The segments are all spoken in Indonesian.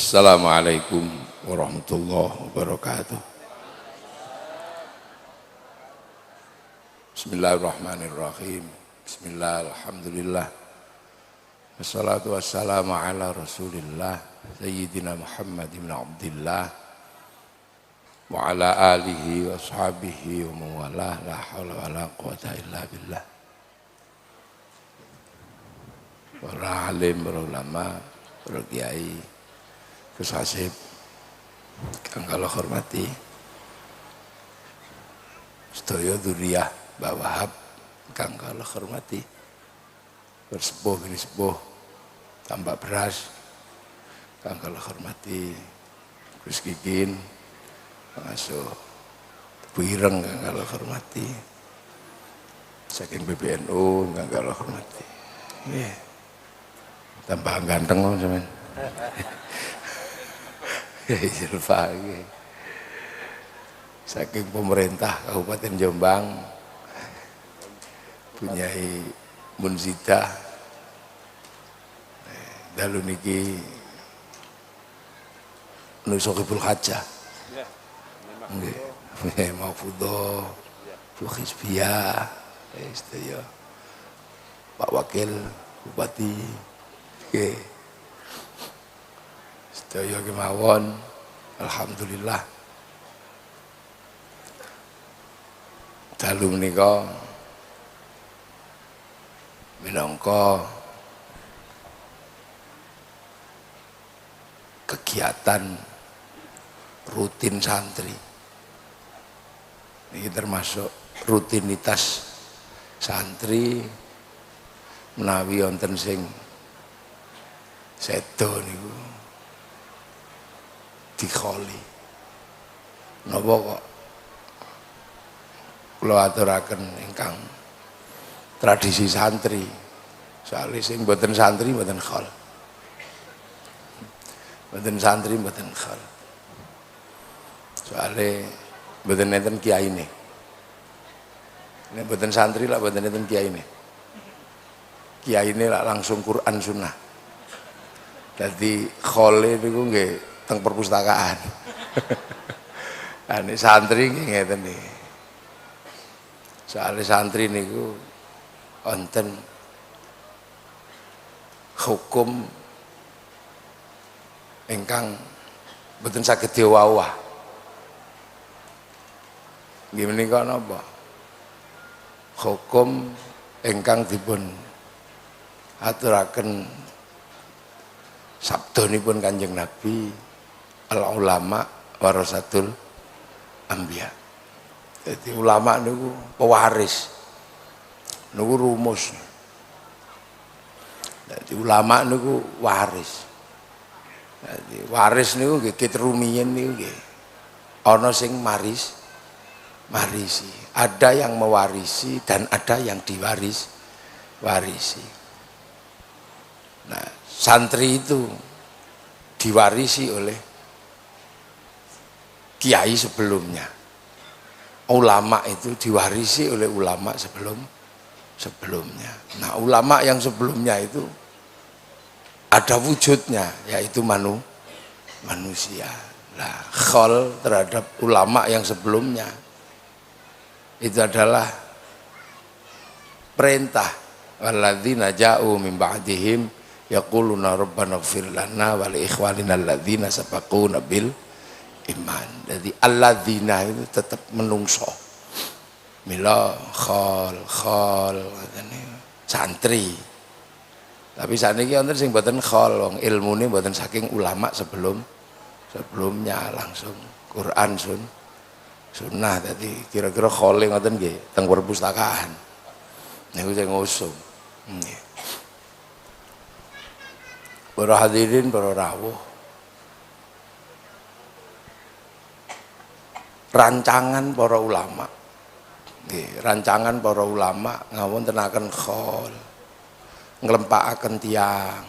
Assalamualaikum warahmatullahi wabarakatuh. Bismillahirrahmanirrahim. Bismillah, alhamdulillah. Wassalatu wassalamu ala rasulillah Sayyidina Muhammad ibn Abdillah wa ala alihi wa sahbihi wa mawalah, la hawla wa la quwata illa billah. Para alim, para ulama, para kiai, Gus Hasib kang kula hormati, sedaya dzurriyyah Mbak Wahab kang kula hormati, bersepuh bini sepuh tambak beras kang kula hormati, Gus Kikin pengasuh Bu Ireng kang kula hormati, saking PBNU kang kula hormati. Nggih. Tambah ganteng kok sampean. Silva iki. Saking pemerintah Kabupaten Jombang punyai Munzida dalu niki nusukipul hajah. Nggih, Mahfudho, Bu Hizbiyah, sedaya Pak Wakil Bupati, nggih. Sedaya kemawon, alhamdulillah. Dalu menika minangka kegiatan rutin santri. Ini termasuk rutinitas santri menawi wonten sing sedo niku dikholi. Napa kok kula aturaken ingkang tradisi santri. Soale sing mboten santri mboten khol. Mboten santri mboten khol. Soale mboten enten kiyaine. Nek mboten santri lah mboten enten kiyaine. Kiyaine lah langsung Quran Sunnah. Dadi khole niku nggih teng perpustakaan. Ane santri nggih ngeten niki. Soale santri niku wonten hukum ingkang mboten saged diwawah. Nggih menika napa? Hukum ingkang dipun aturaken sabdanipun Kanjeng Nabi, al ulama warasatul anbiya. Jadi ulama niku pewaris, niku rumus. Jadi ulama niku waris. Jadi waris niku nggih kitrumiyin niku nggih ana sing marisi. Ada yang mewarisi dan ada yang warisi. Nah, santri itu diwarisi oleh kiai sebelumnya. Ulama itu diwarisi oleh ulama sebelumnya. Nah, ulama yang sebelumnya itu ada wujudnya, yaitu manusia. Nah, khol terhadap ulama yang sebelumnya itu adalah perintah. Walladzina ja'u min ba'dihim yaquluna rabbana ighfir lana wa li ikhwanina alladzina sabaquna bil iman. Jadi alladzina itu tetap menungso. Mila khol santri. Tapi saniki wonten sing mboten khol, wong ilmune mboten saking ulama sebelumnya langsung Quran Sunnah. Tadi kira-kira khole ngoten nggih teng perpustakaan. Niku sing ngusung. Nggih. Para hadirin, para rawuh. Rancangan para ulama. Nggih, rancangan para ulama ngawontenaken khol. Nglempakaken tiyang.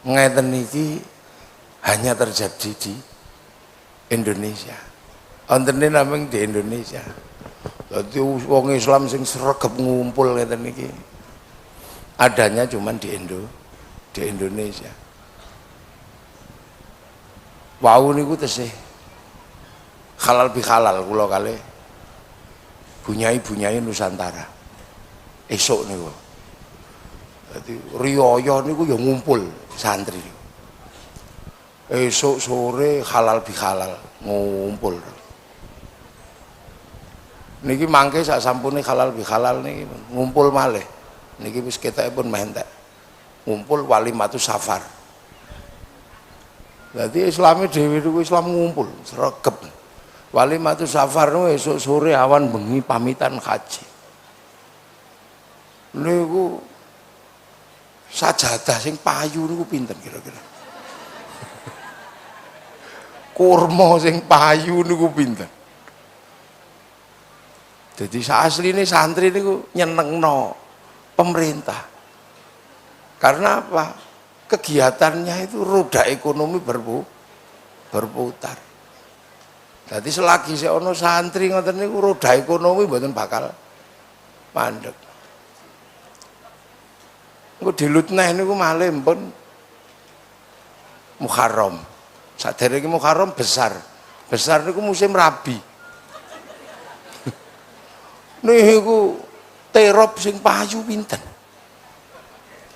Ngeten iki hanya terjadi di Indonesia. Wonten namung di Indonesia. Dadi wong Islam sing sregep ngumpul ngeten iki adanya cuman di Indonesia. wau niku tesih halal bihalal kula kalih bunyai Nusantara. Esuk niku. Dadi riyaya niku ya ngumpul santri niku. Esuk sore halal bihalal ngumpul. Niki mangke sak sampune halal bihalal niki ngumpul malih. Niki wis ketokipun meh entek. Ngumpul walimatus safar. Dadi Islame dhewe niku Islam ngumpul, sregep. Walimatus safar niku esuk sore awan bengi pamitan haji. Niku sajadah sing payu niku pinten kira-kira? Kurma sing payu niku pinten? Jadi asline santri niku nyenengno pemerintah. Karena apa? Kegiatannya itu roda ekonomi berputar. Jadi selagi ono santri ngoten niku roda ekonomi mboten bakal mandek. Engko dilutneh niku malih pun Muharram. Saderenge Muharram besar. Besar niku musim Rabi. Niku terop sing payu pinten?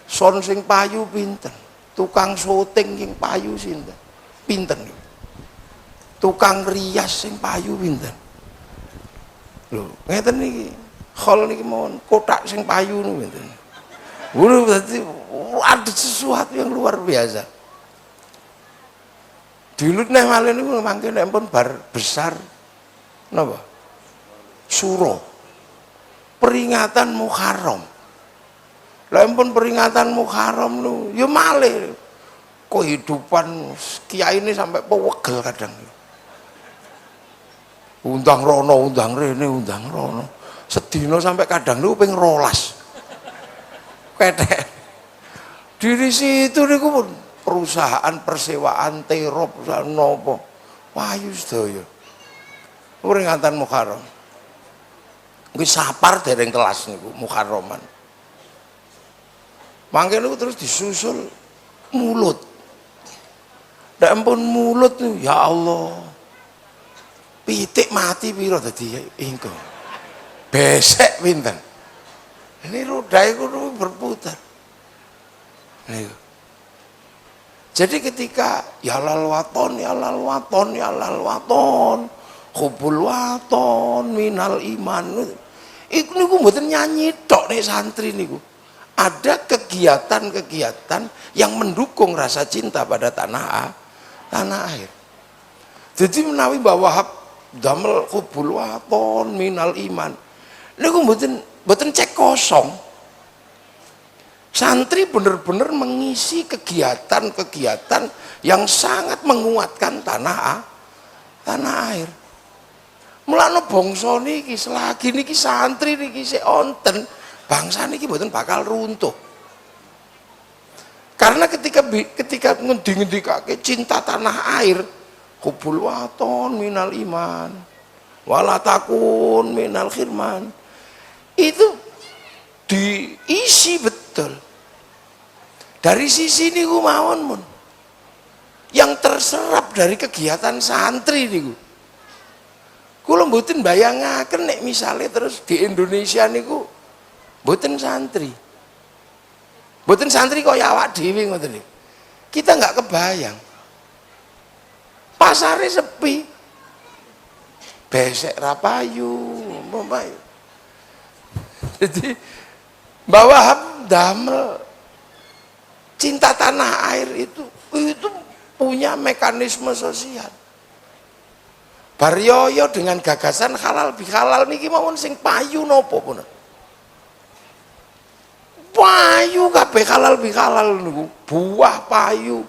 Son sing payu pinten? Tukang syuting sing payu sinten? Pinten niku? Tukang rias sing payu pinten? Lho, ngeten niki. Khol niki mawon kotak sing payu niku pinten? Berarti ada sesuatu yang luar biasa. Dilut neh malih niku mangke nek pun bar besar napa? Suro. Peringatan Muharram. Lah pun peringatan Muharram lu, ya malih kehidupan kiai ini sampai pewegel kadang. Undang rono, undang rene, undang rono. Sedina sampai kadang lu ping 12. Ketek. Diri situ niku pun perusahaan persewaan terop perusahaan nopo. Payu sedaya. Peringatan Muharram. Wis sapar dereng kelas niku Muharraman. Mangke niku terus disusul mulut. Nek ampun mulut niku ya Allah. Pitik mati piro dadi engko. Besek pinten. Ini roda iku berputar. Niku. Jadi ketika ya lal waton, ya lal waton, ya lal waton, hubul waton minal iman. Iku niku mboten nyanyi tok nek santri niku. Ada kegiatan-kegiatan yang mendukung rasa cinta pada tanah air. Jadi menawi bahwa damel hubul waton minal iman. Niku mboten cek kosong. Santri benar-benar mengisi kegiatan-kegiatan yang sangat menguatkan tanah air. Mulane bangsa niki selagi niki santri niki sik onten, bangsa niki mboten bakal runtuh. Karena ketika ngendi-ngendikake cinta tanah air, hubul waton minal iman, wala takun minal khirman. Itu diisi betul. Dari sisi niku mawon mun. Yang terserap dari kegiatan santri niku. Kula mboten bayangaken nek misale terus di Indonesia niku mboten santri. Mboten santri kaya awak dhewe ngoten niku. Kita enggak kebayang. Pasare sepi. Besek ra payu, payu. Jadi bahwa damel cinta tanah air itu punya mekanisme sosial. Baryoyo dengan gagasan halal bihalal niki mawon sing payu napa pun. Payu kabeh halal bihalal niku, buah payu.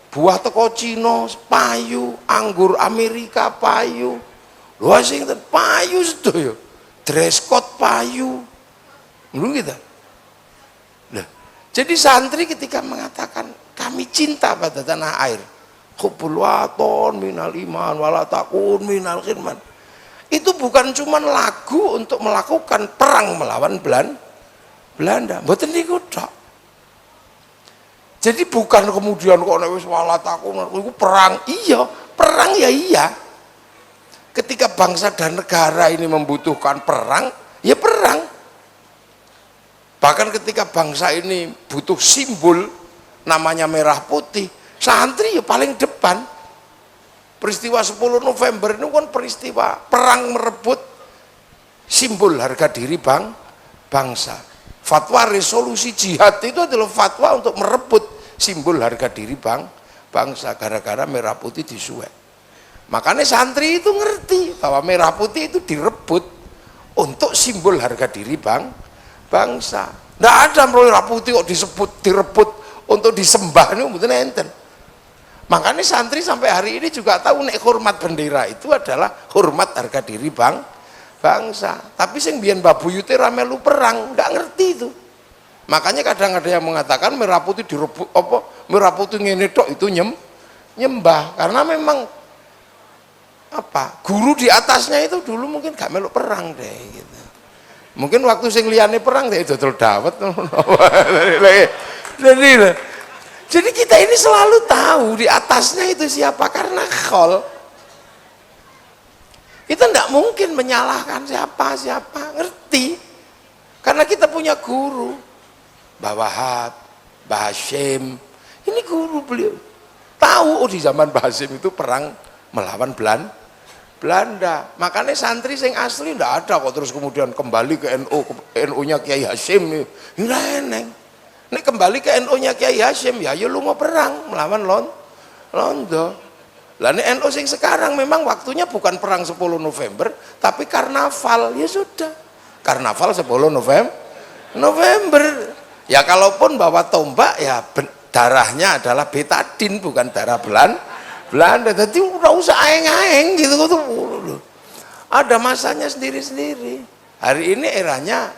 Buah teko Cina payu, anggur Amerika payu. Washington payu sedaya. Dress code payu. Lho gitu. Nah, jadi santri ketika mengatakan kami cinta pada tanah air, hubbul waton minal iman wala takun minal khirman. Itu bukan cuma lagu untuk melakukan perang melawan Belanda. Mboten niku tok. Jadi bukan kemudian kok nek wis walat aku iku perang. Iya, perang ya iya. Ketika bangsa dan negara ini membutuhkan perang, ya perang. Bahkan ketika bangsa ini butuh simbol namanya merah putih, santri ya paling depan. Peristiwa 10 November itu kan peristiwa perang merebut simbol harga diri bangsa. Fatwa resolusi jihad itu adalah fatwa untuk merebut simbol harga diri bangsa gara-gara merah putih disuwek. Makanya santri itu ngerti bahwa merah putih itu direbut untuk simbol harga diri bangsa. Nggak ada merah putih kok direbut untuk disembah, ini mboten enten. Makanya santri sampai hari ini juga tahu nek hormat bendera itu adalah hormat harga diri bangsa. Tapi sing biyen babuyute ra melu perang, nggak ngerti itu. Makanya kadang ada yang mengatakan merah putih direbut apa merah putih ngene tok itu nyembah karena memang apa guru di atasnya itu dulu mungkin gak meluk perang deh gitu. Mungkin waktu sing liyane perang deh dodol dawet. Jadi kita ini selalu tahu di atasnya itu siapa karena khol. Kita tidak mungkin menyalahkan siapa ngerti karena kita punya guru Mbah Wahab, Mbah Hasyim, ini guru beliau tahu di zaman Mbah Hasyim itu perang melawan Belanda. Makanya santri sing asli ndak ada kok terus kemudian kembali ke NU-nya Kiai Hasyim. Ini eneng. Nek kembali ke NU-nya Kiai Hasyim ya lu mau perang melawan Londo. Lah nek NU sing sekarang memang waktunya bukan perang 10 November tapi karnaval, ya sudah. Karnaval 10 November. Ya kalaupun bawa tombak ya darahnya adalah betadin bukan darah Belanda, jadi udah usah aeng-aeng gitu tuh. Ada masanya sendiri-sendiri. Hari ini eranya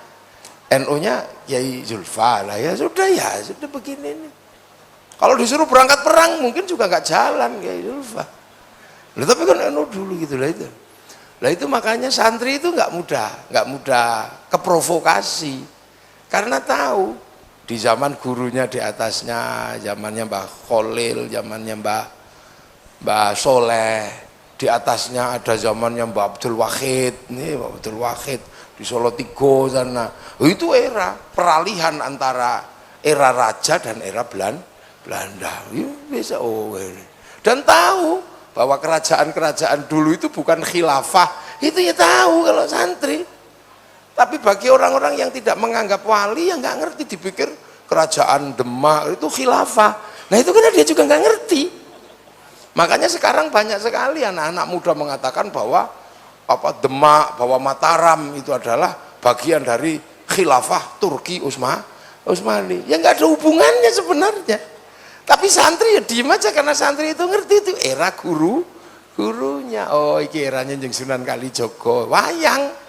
NU-nya Kiai Zulfa lah ya sudah begini nih. Kalau disuruh berangkat perang mungkin juga nggak jalan Kiai Zulfa. Loh, tapi kan NU dulu gitu lah itu. Lah itu makanya santri itu nggak mudah keprovokasi karena tahu di zaman gurunya di atasnya, zamannya Mbah Kholil, zamannya Mbah Soleh, di atasnya ada zamannya Mbah Abdul Wahid, nih Mbah Abdul Wahid di Solo Tigo sana. Itu era peralihan antara era raja dan era Belanda. Bisa dan tahu bahwa kerajaan-kerajaan dulu itu bukan khilafah, itu ya tahu kalau santri. Tapi bagi orang-orang yang tidak menganggap wali yang nggak ngerti dipikir kerajaan Demak itu khilafah. Nah itu kan dia juga nggak ngerti. Makanya sekarang banyak sekali anak-anak muda mengatakan bahwa Demak, bahwa Mataram itu adalah bagian dari khilafah Turki Utsmani. Ya nggak ada hubungannya sebenarnya. Tapi santri ya diem aja karena santri itu ngerti itu era gurunya. Oh iki eranya jeung Sunan Kalijaga, wayang.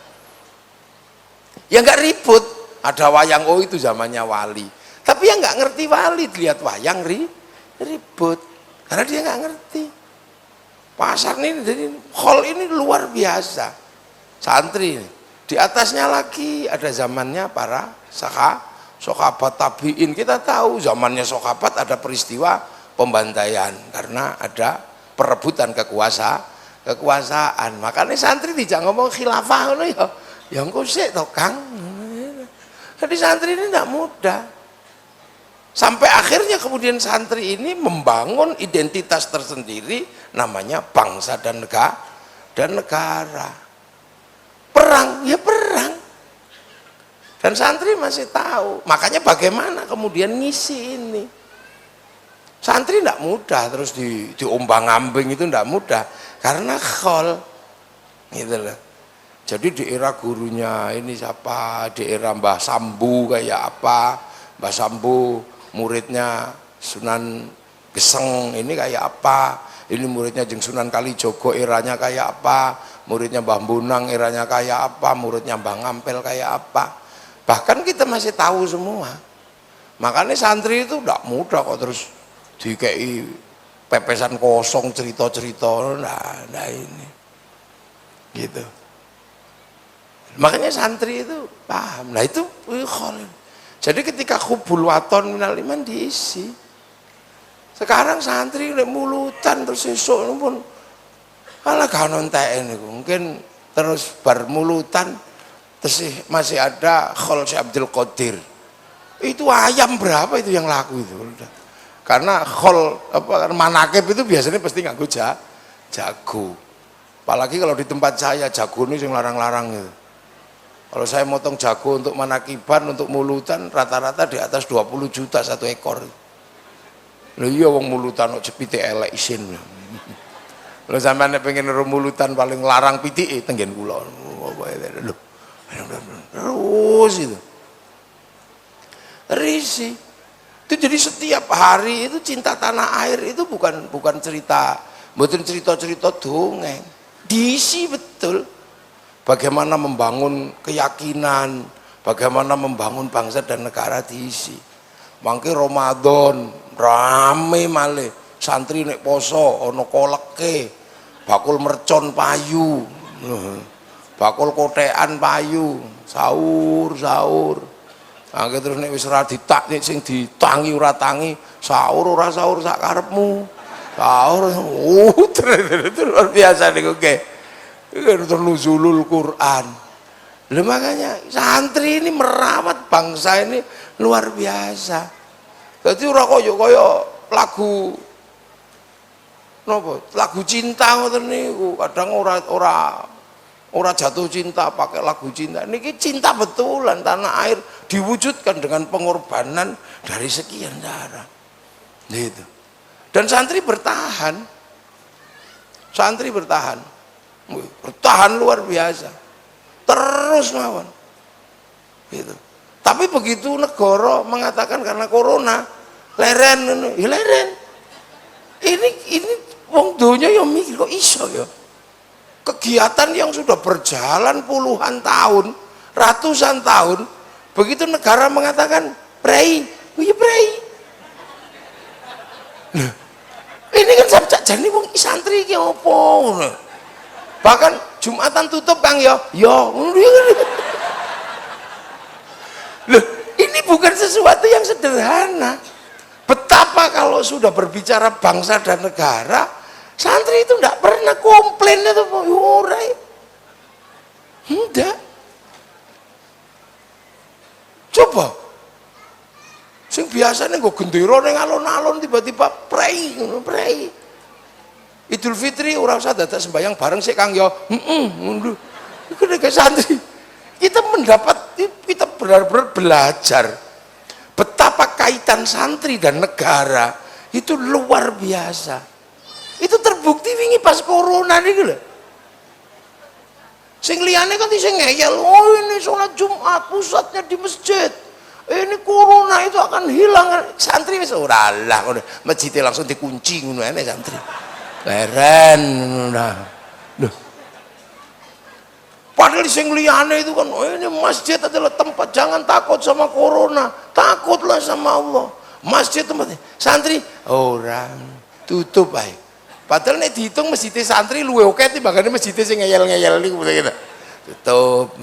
Ya nggak ribut. Ada wayang itu zamannya wali. Tapi yang nggak ngerti wali lihat wayang ribut. Karena dia nggak ngerti. Pasar ini jadi hall ini luar biasa. Santri ini. Di atasnya lagi ada zamannya para sahabat tabiin. Kita tahu zamannya sahabat ada peristiwa pembantaian karena ada perebutan kekuasaan. Makanya santri tidak ngomong khilafah ngono ya. Yang kok sik to Kang. Jadi santri ini tidak mudah. Sampai akhirnya kemudian santri ini membangun identitas tersendiri namanya bangsa dan negara. Perang, ya perang. Dan santri masih tahu. Makanya bagaimana kemudian ngisi ini. Santri tidak mudah terus diombang-ambing itu tidak mudah. Karena khol. Gitu loh. Jadi di era gurunya ini siapa, di era Mbah Sambu kayak apa, Mbah Sambu muridnya Sunan Geseng ini kayak apa, ini muridnya jeung Sunan Kalijogo eranya kayak apa, muridnya Mbah Bunang eranya kayak apa, muridnya Mbah Ngampel kayak apa. Bahkan kita masih tahu semua. Makanya santri itu tidak mudah kok terus dikei pepesan kosong cerita-cerita, nah ini gitu. Makanya santri itu paham. Nah itu khol. Jadi ketika hubul waton minal iman diisi. Sekarang santri nek mulutan terus esuk pun alah gak ono enteke niku. Mungkin terus bar mulutan terus masih ada khol Syekh Abdul Qadir. Itu ayam berapa itu yang laku itu? Karena khol apa manakib itu biasanya pasti nganggo jago. Apalagi kalau di tempat saya jago ini yang larang-larang gitu. Kalau saya motong jago untuk manakiban, untuk mulutan rata-rata di atas 20 juta satu ekor. Lho iya wong mulutan kok cepite elek isin. Lho sampeyan nek pengen mulutan paling larang pitike tenggen kula. Lho. Terus itu. Risi. Itu jadi setiap hari itu cinta tanah air itu bukan cerita, bukan cerita-cerita dongeng. Diisi betul. Bagaimana membangun keyakinan, bagaimana membangun bangsa dan negara diisi. Mangke Ramadan rame malih, santri nek poso ana koleke, bakul mercon payu, bakul kotekan payu, sahur. Mangke terus nek wis ora ditak sing ditangi ora tangi, sahur ora sahur sak karepmu. Sahur terus luar biasa niku nggih. Itu nuzulul Quran. Loh, makanya santri ini merawat bangsa ini luar biasa. Jadi ora kaya lagu napa? Lagu cinta ngoten niku. Kadang ora jatuh cinta pakai lagu cinta. Niki cinta betulan tanah air diwujudkan dengan pengorbanan dari sekian darah. Gitu. Dan santri bertahan. Santri bertahan. Bertahan luar biasa terus mawon gitu. Tapi begitu negara mengatakan karena corona leren ya leren ini wong donya yang mikir kok iso ya kegiatan yang sudah berjalan puluhan tahun ratusan tahun begitu negara mengatakan prei ya prei nah, ini kan sabjak jani wong santri iki opo bahkan Jumatan tutup Kang ya loh ini bukan sesuatu yang sederhana. Betapa kalau sudah berbicara bangsa dan negara santri itu tidak pernah komplain itu yurai enggak coba sing biasanya gue gendera ning alon-alon tiba-tiba prei Idul Fitri ora usah dadak sembahyang bareng sik Kang ya. Ngono. Iku nek santri kita benar-benar belajar betapa kaitan santri dan negara itu luar biasa. Itu terbukti wingi pas corona niku lho. Sing liyane kan sing ngeyel, oh ini sholat Jumat pusatnya di masjid. Ini corona itu akan hilang. Santri wis ora lah masjidnya langsung dikunci ngono ae santri. Leren nah. Padahal sing liyane itu kan ini masjid adalah tempat jangan takut sama corona, takutlah sama Allah. Masjid tempatnya santri orang tutup ae. Padahal nek dihitung masjid santri luwe oke timbangane masjid sing ngeyel-ngeyel niku gitu. Tutup.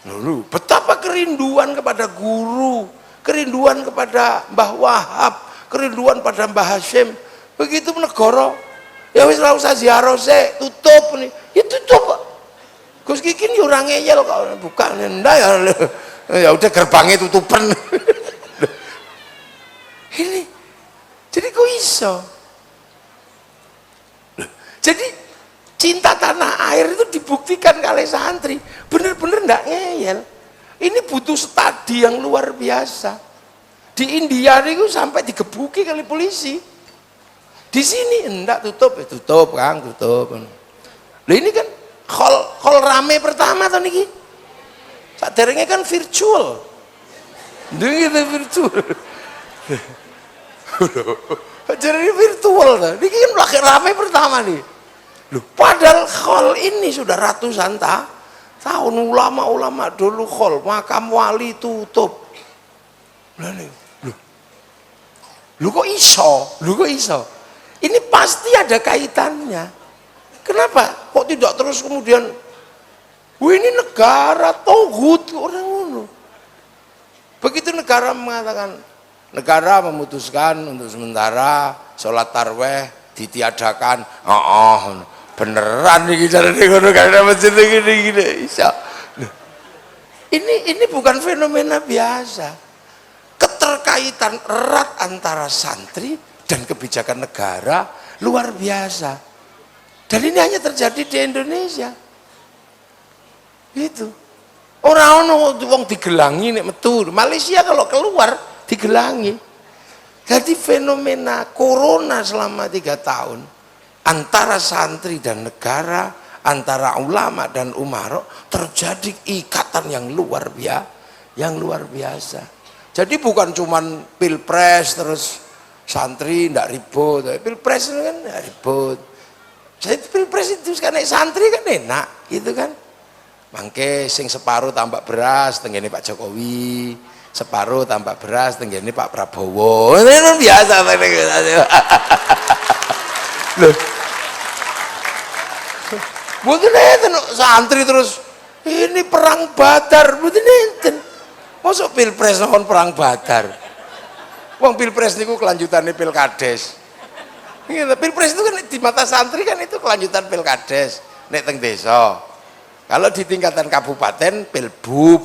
Lalu betapa kerinduan kepada guru, kerinduan kepada Mbah Wahab, kerinduan pada Mbah Hashim. Begitu negara ya wis ora usah ziarah sik tutup nih ya tutup Gus Kikin ya ora ngeyel kok buka ndak ya udah gerbangnya tutupan ini jadi kok iso jadi cinta tanah air itu dibuktikan oleh santri bener-bener ndak ngeyel ini butuh studi yang luar biasa di India itu sampai digebuki kali polisi. Di sini enggak tutup Kang tutup. Lah ini kan call rame pertama tahun niki. Saderenge kan virtual. Niki virtual. Jadi virtual ta. Niki kan lagi rame pertama nih. Loh, padahal call ini sudah ratusan tahun ulama-ulama dulu call makam wali tutup. Lah Lu kok iso? Ini pasti ada kaitannya. Kenapa? Kok tidak terus kemudian, ini negara tauhid orang ngono. Begitu negara mengatakan Negara memutuskan untuk sementara sholat tarawih ditiadakan. Beneran nih cara ngono karena masjid gini iso. Ini bukan fenomena biasa. Keterkaitan erat antara santri dan kebijakan negara luar biasa. Dan ini hanya terjadi di Indonesia. Itu. Orang wong digelangi nek metu. Malaysia kalau keluar digelangi. Jadi fenomena corona selama 3 tahun antara santri dan negara, antara ulama dan umaro terjadi ikatan yang luar biasa. Jadi bukan cuman pilpres terus santri ndak ribut, pilpres itu kan ndak ribut. Jadi pilpres itu kan santri kan enak, gitu kan. Mangke sing separuh tambah beras tenggene Pak Jokowi, separuh tambah beras tenggene Pak Prabowo. Ini biasa. Loh. Mboten enten santri terus ini perang Badar, mboten enten. Mosok pilpres nang perang Badar. Wong pilpres niku kelanjutannya pilkades. Gitu, pilpres itu kan di mata santri kan itu kelanjutan pilkades. Nek teng desa. Kalau di tingkatan kabupaten pilbub.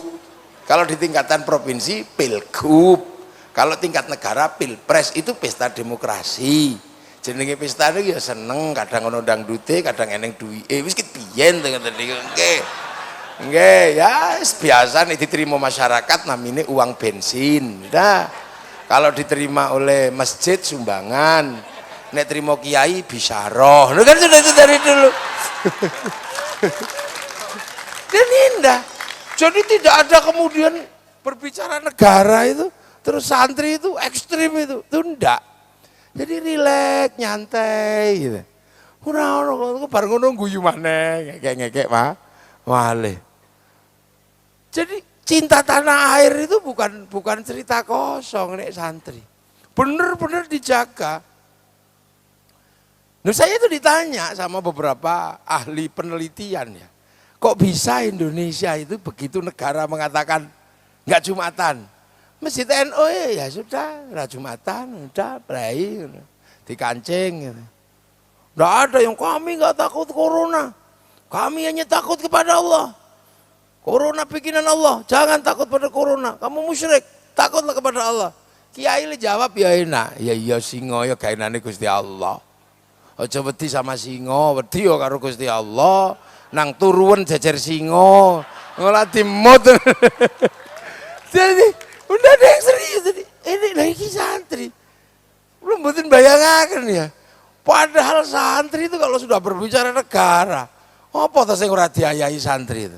Kalau di tingkatan provinsi pilgub. Kalau tingkat negara pilpres itu pesta demokrasi. Jenenge pesta itu ya seneng, kadang ono dangdute, kadang eneng duwike. Wis kepiyen to ngoten niku. Nggih, ya biasa nek diterima masyarakat namine uang bensin. Nah, kalau diterima oleh masjid sumbangan, nek terima kiai bisaroh. Kan sudah itu dari dulu. Dan indah. Jadi tidak ada kemudian berbicara negara itu terus santri itu ekstrim itu enggak. Jadi rileks, nyantai gitu. Ora ono bar ngono guyu maneh, ngekek-ngekek malih. Jadi cinta tanah air itu bukan cerita kosong nek santri. Bener-bener dijaga. Nah, saya itu ditanya sama beberapa ahli penelitian ya. Kok bisa Indonesia itu begitu negara mengatakan enggak Jumatan? Masjid NU ya sudah, enggak Jumatan, udah berai, dikancing. Enggak ada yang kami enggak takut corona. Kami hanya takut kepada Allah. Corona bikinan Allah, jangan takut pada corona. Kamu musyrik, takutlah kepada Allah. Kiai le jawab ya enak, ya iya singo ya gaenane Gusti Allah. Aja wedi sama singo, wedi yo karo Gusti Allah. Nang turuan jajar singo, ngolah dimut. Jadi udah ada yang serius jadi ini lagi santri. Belum mboten bayangaken ya. Padahal santri itu kalau sudah berbicara negara, apa ta sing ora diayahi santri itu?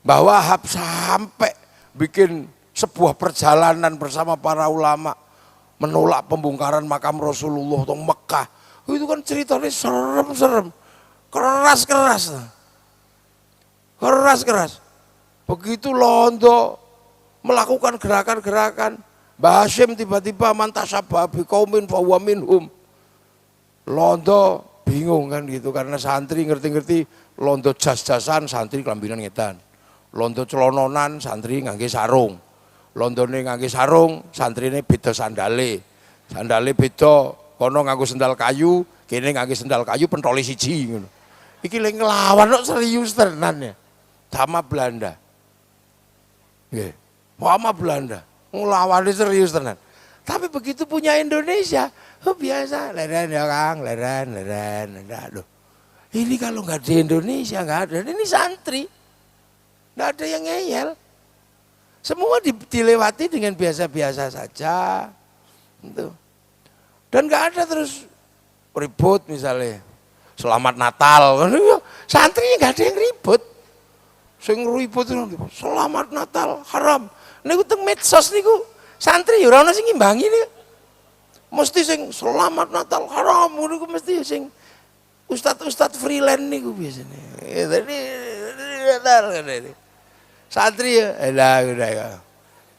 Bahwa sampai bikin sebuah perjalanan bersama para ulama menolak pembongkaran makam Rasulullah di Mekah. Itu kan ceritanya serem-serem. Keras-keras. Begitu Londo melakukan gerakan-gerakan, Mbah Hasyim tiba-tiba mantasabah biqaumin fahuwa minhum. Londo bingung kan gitu karena santri ngerti-ngerti Londo jas-jasan, santri kelambinan ngetan. Londo celononan, santri ngangge sarung. Londone ngangge sarung, santrine beda sandale. Sandale beda, kono nganggo sendal kayu, kene ngangge sendal kayu pentole siji ngono. Iki lek nglawan kok serius tenan ya. Sama Belanda. Nggih. Sama Belanda. Nglawane serius tenan. Tapi begitu punya Indonesia, biasa leren ya Kang, leren. Aduh. Ini kalau nggak di Indonesia nggak ada. Ini santri. Nggak ada yang ngeyel. Semua dilewati dengan biasa-biasa saja. Itu. Dan nggak ada terus ribut misalnya. Selamat Natal. Santrinya nggak ada yang ribut. Sing ribut itu selamat Natal haram. Niku teng medsos niku santri ya ora ono sing ngimbangi niku. Mesti sing selamat Natal haram niku mesti sing ustad-ustad freelance niku biasanya. Tadi Natal kan ini. Santri ya, udah.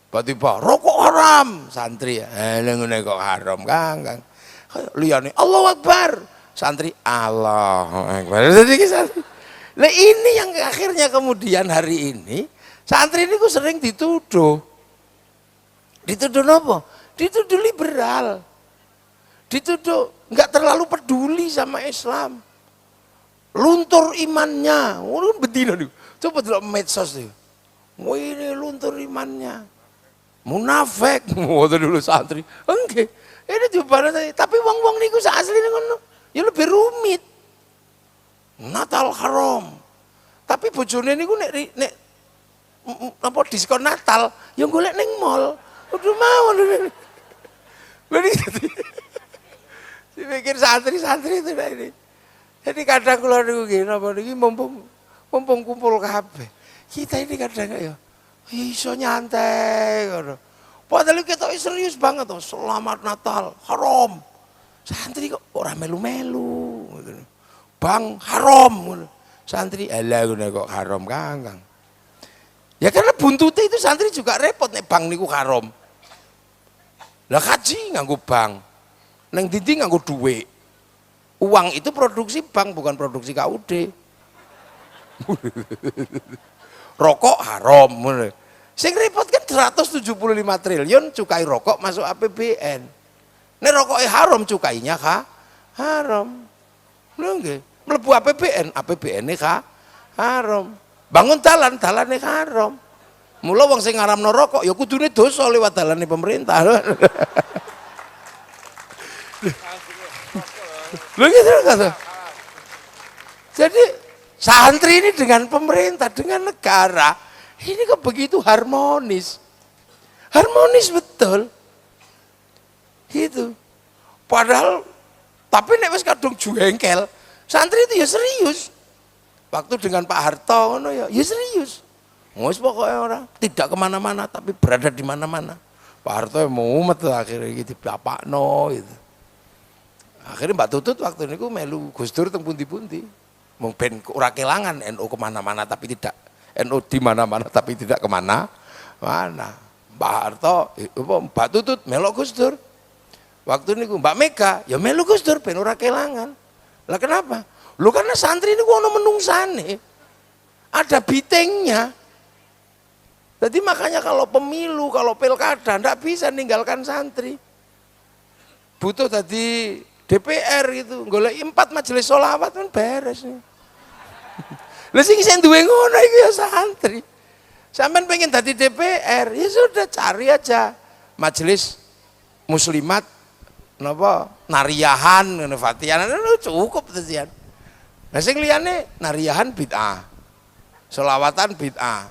Tiba-tiba rokok haram, santri ya. Ngene kok haram, Kang. Liyane Allahu Akbar. Santri Allahu Akbar. Nah ini yang akhirnya kemudian hari ini santri ini sering dituduh Dituduh apa? Dituduh liberal. Dituduh nggak terlalu peduli sama Islam. Luntur imannya. Betina nih. Coba delok medsos nih. Ini luntur imannya. Munafik. Ngono dulu santri. Enggak. Ini jawabannya tadi. Tapi wong-wong niku asline ngono. Ya lebih rumit. Natal haram. Tapi bojone niku nek apa diskon Natal, ya golek ning mall. Udah mau lho. Lha iki. Dipikir santri-santri itu ini. Jadi kadang kula niku nggih napa niki mumpung kumpul kabeh. Kita ini kadang ya iso nyantai ngono. Padahal kita serius banget tuh, selamat Natal, haram. Santri kok ora melu-melu ngono. Bang haram ngono. Santri alah ngono kok haram Kang. Ya karena buntute itu santri juga repot nek bang niku haram. Lah kaji nganggo bang. Neng dindi nganggo duit. Uang itu produksi bank bukan produksi KUD. Rokok haram. Sing repot kan 175 triliun cukai rokok masuk APBN. Nek rokoknya haram cukainya haram. Lho nggih, mlebu APBN-ne haram. Bangun dalane haram. Mula wong sing ngaramno rokok ya kudune dosa lewat dalane pemerintah. Lho gitu kata. Jadi santri ini dengan pemerintah, dengan negara, ini kok begitu harmonis. Harmonis betul. Gitu. Padahal tapi nek wis kadung jengkel, santri itu ya serius. Waktu dengan Pak Harto ngono ya serius. Wis pokoknya orang tidak kemana-mana tapi berada di mana-mana. Pak Harto mumet akhirnya gitu bapakno gitu. Akhirnya Mbak Tutut waktu niku melu Gus Dur teng pundi-pundi. Mung ben ora kelangan NU kemana-mana tapi tidak NU di mana-mana tapi tidak kemana-mana. Mbak Harto, Mbak Tutut melok Gus Dur. Waktu niku Mbak Mega ya melu Gus Dur ben ora kelangan. Lah kenapa? Lu karena santri niku ono menungsane. Ada bitengnya. Jadi makanya kalau pemilu, kalau pilkada ndak bisa ninggalkan santri. Butuh tadi DPR gitu, golek 4 majelis sholawat kan beres nih. Lah sing duwe ngono iki ya santri. Sampeyan pengen tadi DPR, ya sudah cari aja majelis muslimat napa nariyahan ngono Fatihan cukup tesian. Lah sing liyane nariyahan bid'ah. Sholawatan bid'ah.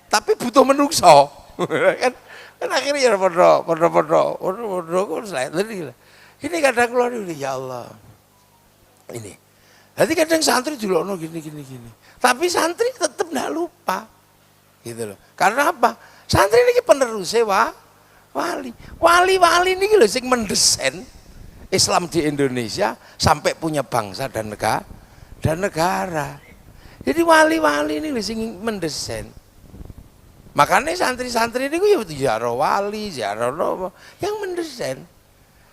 Tapi butuh menungso. kan akhirnya ya podo kok ini kadang keluar ini ya Allah. Ini. Jadi kadang santri dilokno gini. Tapi santri tetap enggak lupa. Gitu loh. Karena apa? Santri ini penerusnya wali. Wali ini lho sing mendesain Islam di Indonesia sampai punya bangsa dan negara. Jadi wali-wali ini lho sing mendesain. Makanya santri-santri ini ya ziarah wali, ziarah yang mendesain.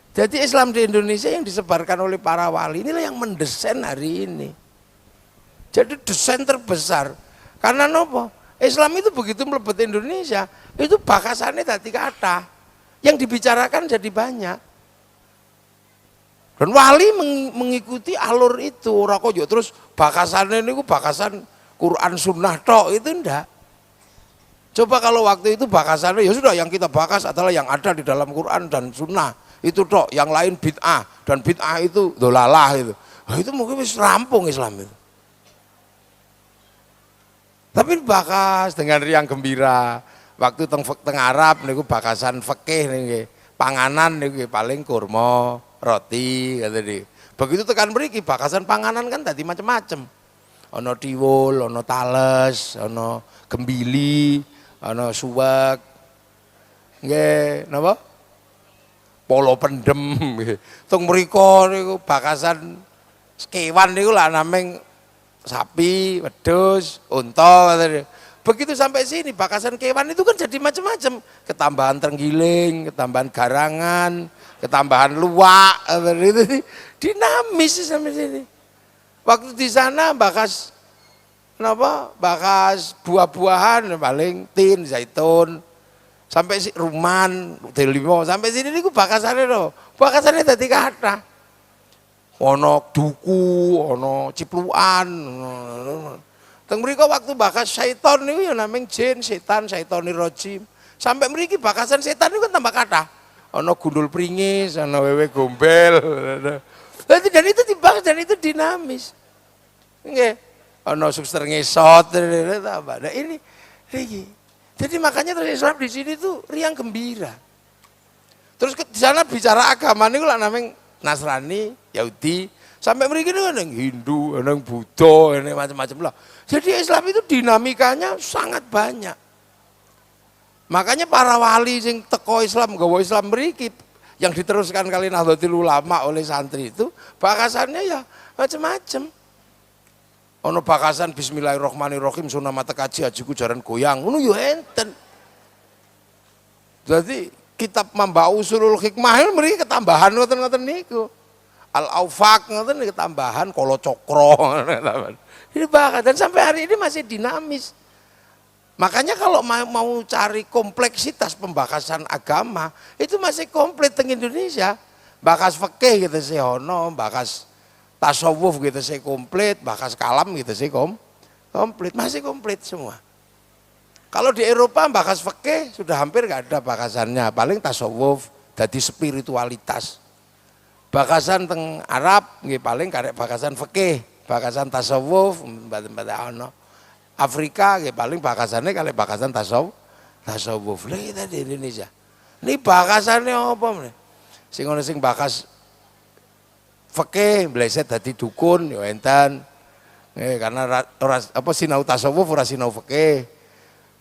Jadi Islam di Indonesia yang disebarkan oleh para wali inilah yang mendesain hari ini. Jadi desain terbesar. Karena nopo? Islam itu begitu melebet Indonesia, itu bakasannya tadi kata. Yang dibicarakan jadi banyak. Dan wali mengikuti alur itu. Ora kok terus bakasannya ini bakasan Quran Sunnah tok itu ndak. Coba kalau waktu itu bakasannya ya sudah yang kita bakas adalah yang ada di dalam Quran dan Sunnah itu tok, yang lain bid'ah dan bid'ah itu dolalah itu. Nah, itu mungkin wis rampung Islam itu. Tapi bakas dengan riang gembira. Waktu teng Arab niku bakasan fikih niki, panganan niku paling kurma, roti kata di. Begitu tekan mriki bakasan panganan kan tadi macam-macam. Ono tiwul, ono tales, ono gembili, ana suwak nggih napa polo pendem nggih teng mriko niku bakasan kewan niku lah nameng sapi, wedhus, unta. Begitu sampai sini bakasan kewan itu kan jadi macam-macam, ketambahan terenggiling, ketambahan garangan, ketambahan luwak, itu dinamis sampai sini. Waktu di sana bakas buah-buahan paling tin, zaitun, Sampai si Ruman, Delimo, sampai sini niku bakasane lho. Bakasane dadi kathah. Ana duku, ana ciplukan. Teng mriko waktu bakas syaiton niku ya namung jin, setan, syaitoni rajim. Sampai mriki bakasan setan niku tambah kathah. Ana gundul pringis, ana wewe gombel. Dan itu dibahas dan itu dinamis. Nggih. Ana suster ngesot tambah. Nah ini jadi makanya terus Islam di sini tuh riang gembira. Terus di sana bicara agama niku lak namung Nasrani, Yahudi, sampai mereka itu ada yang Hindu, ada yang Buddha, ada yang macam-macam lah. Jadi Islam itu dinamikanya sangat banyak. Makanya para wali sing teko Islam, gawa Islam mriki yang diteruskan kali Nahdlatul Ulama oleh santri itu bakasannya ya macam-macam. Ono bakasan Bismillahirrahmanirrahim sunah mata kaji hajiku jaran goyang, ngono yo enten. Jadi kitab Mamba Usulul Hikmah ini mriki ketambahan ngoten-ngoten niku. Al-Aufaq ngoten ketambahan Kolo Cokro. Ini bahkan dan sampai hari ini masih dinamis. Makanya kalau mau cari kompleksitas pembahasan agama itu masih komplit di Indonesia. Bakas fikih gitu sih ono, bakas tasawuf gitu sih komplit, bakas kalam gitu sih komplit, masih komplit semua. Kalau di Eropa bakas fikih sudah hampir nggak ada bakasannya, paling tasawuf, jadi spiritualitas. Bakasan teng Arab nggih paling karek bakasan fikih, bakasan tasawuf, ono. Afrika nggih paling bakasannya kali bakasan tasawuf. Lah kita di Indonesia. Ini bakasannya apa meneh? Sing ono sing bakas fikih bleset dadi dukun ya enten. Karena apa sinau tasawuf ora sinau fikih.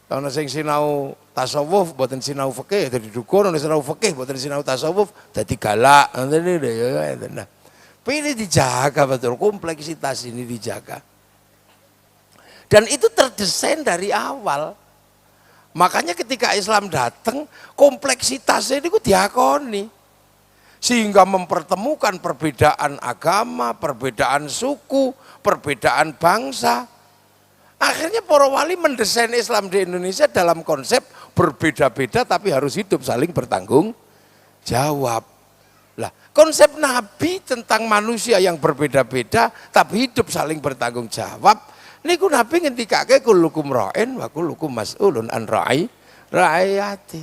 Ana sing sinau tasawuf mboten sinau fikih dadi dukun, ana sinau fikih mboten sinau tasawuf dadi galak. Nah, ini dijaga betul, kompleksitas ini dijaga. Dan itu terdesain dari awal. Makanya ketika Islam datang, kompleksitasnya itu diakoni. Sehingga mempertemukan perbedaan agama, perbedaan suku, perbedaan bangsa. Akhirnya para wali mendesain Islam di Indonesia dalam konsep berbeda-beda tapi harus hidup saling bertanggung jawab. Lah, konsep Nabi tentang manusia yang berbeda-beda tapi hidup saling bertanggung jawab. Niku Nabi ngendikake kullukum ra'in wa kullukum mas'ulun an ra'iyati.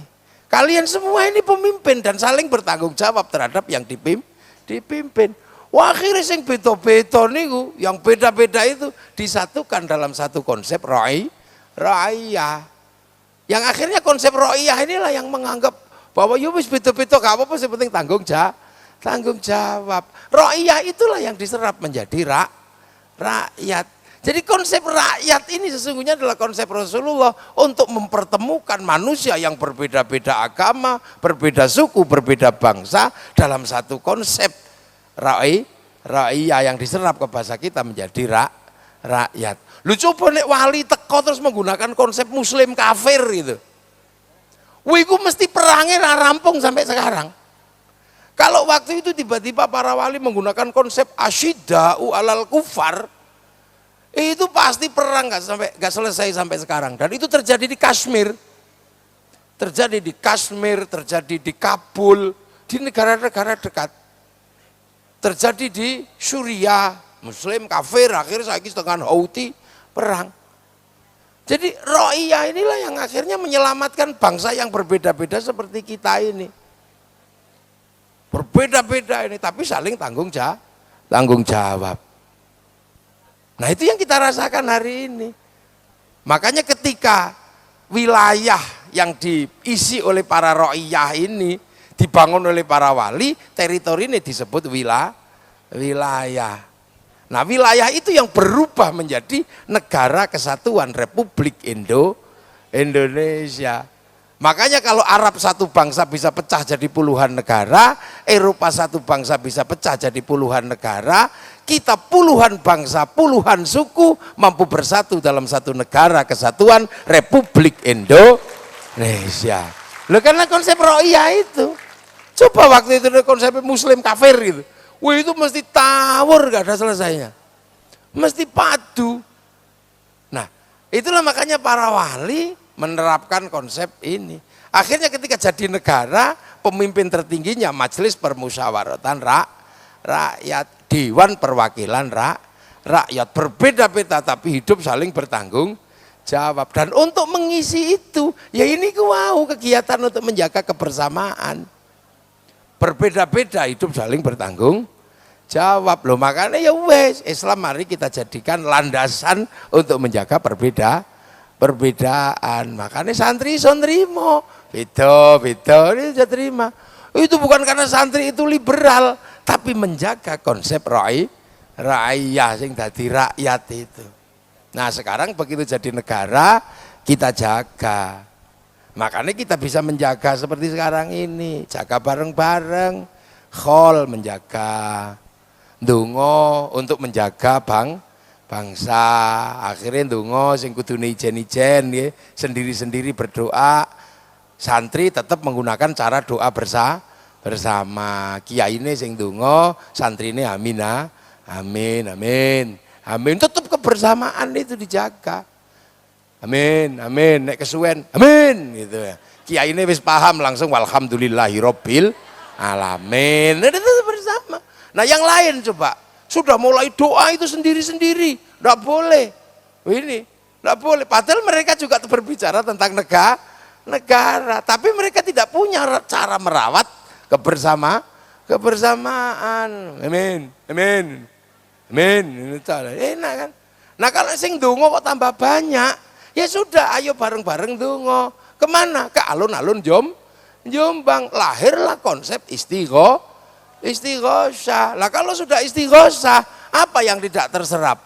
Kalian semua ini pemimpin dan saling bertanggung jawab terhadap yang dipimpin. Wah, akhirnya yang beda-beda niku, yang beda-beda itu disatukan dalam satu konsep ra'iyah. Yang akhirnya konsep ra'iyah inilah yang menganggap bahwa ya wis beda-beda gak apa-apa, yang penting tanggung jawab. Ra'iyah itulah yang diserap menjadi rakyat. Jadi konsep rakyat ini sesungguhnya adalah konsep Rasulullah untuk mempertemukan manusia yang berbeda-beda agama, berbeda suku, berbeda bangsa dalam satu konsep ra'iyah yang diserap ke bahasa kita menjadi rakyat. Lu coba nek wali teko terus menggunakan konsep muslim kafir gitu. Wiku mesti perangnya rampung sampai sekarang. Kalau waktu itu tiba-tiba para wali menggunakan konsep asyidda'u alal kufar, itu pasti perang gak selesai sampai sekarang. Dan itu terjadi di Kashmir. Terjadi di Kashmir, terjadi di Kabul, di negara-negara dekat. Terjadi di Suriah, Muslim kafir, akhirnya saiki dengan Houthi perang. Jadi ra'iyah inilah yang akhirnya menyelamatkan bangsa yang berbeda-beda seperti kita ini. Berbeda-beda ini, tapi saling tanggung jawab. Nah itu yang kita rasakan hari ini. Makanya ketika wilayah yang diisi oleh para ra'iyah ini dibangun oleh para wali, teritori ini disebut wilayah. Nah wilayah itu yang berubah menjadi negara kesatuan Republik Indonesia. Makanya kalau Arab satu bangsa bisa pecah jadi puluhan negara, Eropa satu bangsa bisa pecah jadi puluhan negara, kita puluhan bangsa, puluhan suku mampu bersatu dalam satu negara kesatuan Republik Indonesia. Loh karena konsep ra'iyah itu. Coba waktu itu konsep muslim kafir gitu. Wah itu mesti tawur gak ada selesainya. Mesti padu. Nah itulah makanya para wali menerapkan konsep ini. Akhirnya ketika jadi negara, pemimpin tertingginya Majelis Permusyawaratan Rakyat, Dewan Perwakilan Rakyat, berbeda-beda tapi hidup saling bertanggung jawab. Dan untuk mengisi itu, ya ini wow, kegiatan untuk menjaga kebersamaan. Berbeda-beda hidup saling bertanggung jawab loh. Makanya ya wes, Islam mari kita jadikan landasan untuk menjaga perbedaan. Makanya santri sonrimo, beda ini sudah terima. Itu bukan karena santri itu liberal, tapi menjaga konsep rakyat sing dadi rakyat itu. Nah sekarang begitu jadi negara, kita jaga. Makanya kita bisa menjaga seperti sekarang ini, jaga bareng-bareng, khol menjaga, ndonga untuk menjaga bangsa. Akhirnya ndonga sing kudune ijen-ijen nggih, sendiri-sendiri berdoa. Santri tetap menggunakan cara doa bersama. Kiyaine sing ndonga, santrine amin, amin. Tetap kebersamaan itu dijaga. Amin, nek kesuwen, amin gitu ya. Kiai ini wis paham langsung walhamdulillahirabbil alamin. Itu bersama. Nah, yang lain coba sudah mulai doa itu sendiri-sendiri, enggak boleh. Ini enggak boleh. Padahal mereka juga berbicara tentang negara, tapi mereka tidak punya cara merawat kebersamaan. Amin. Ini cara enak kan. Nah, kalau sing donga kok tambah banyak, ya sudah, ayo bareng-bareng donga. Kemana? Ke alun-alun Jombang. Lahirlah konsep istighosah. Lah kalau sudah istighosah, apa yang tidak terserap?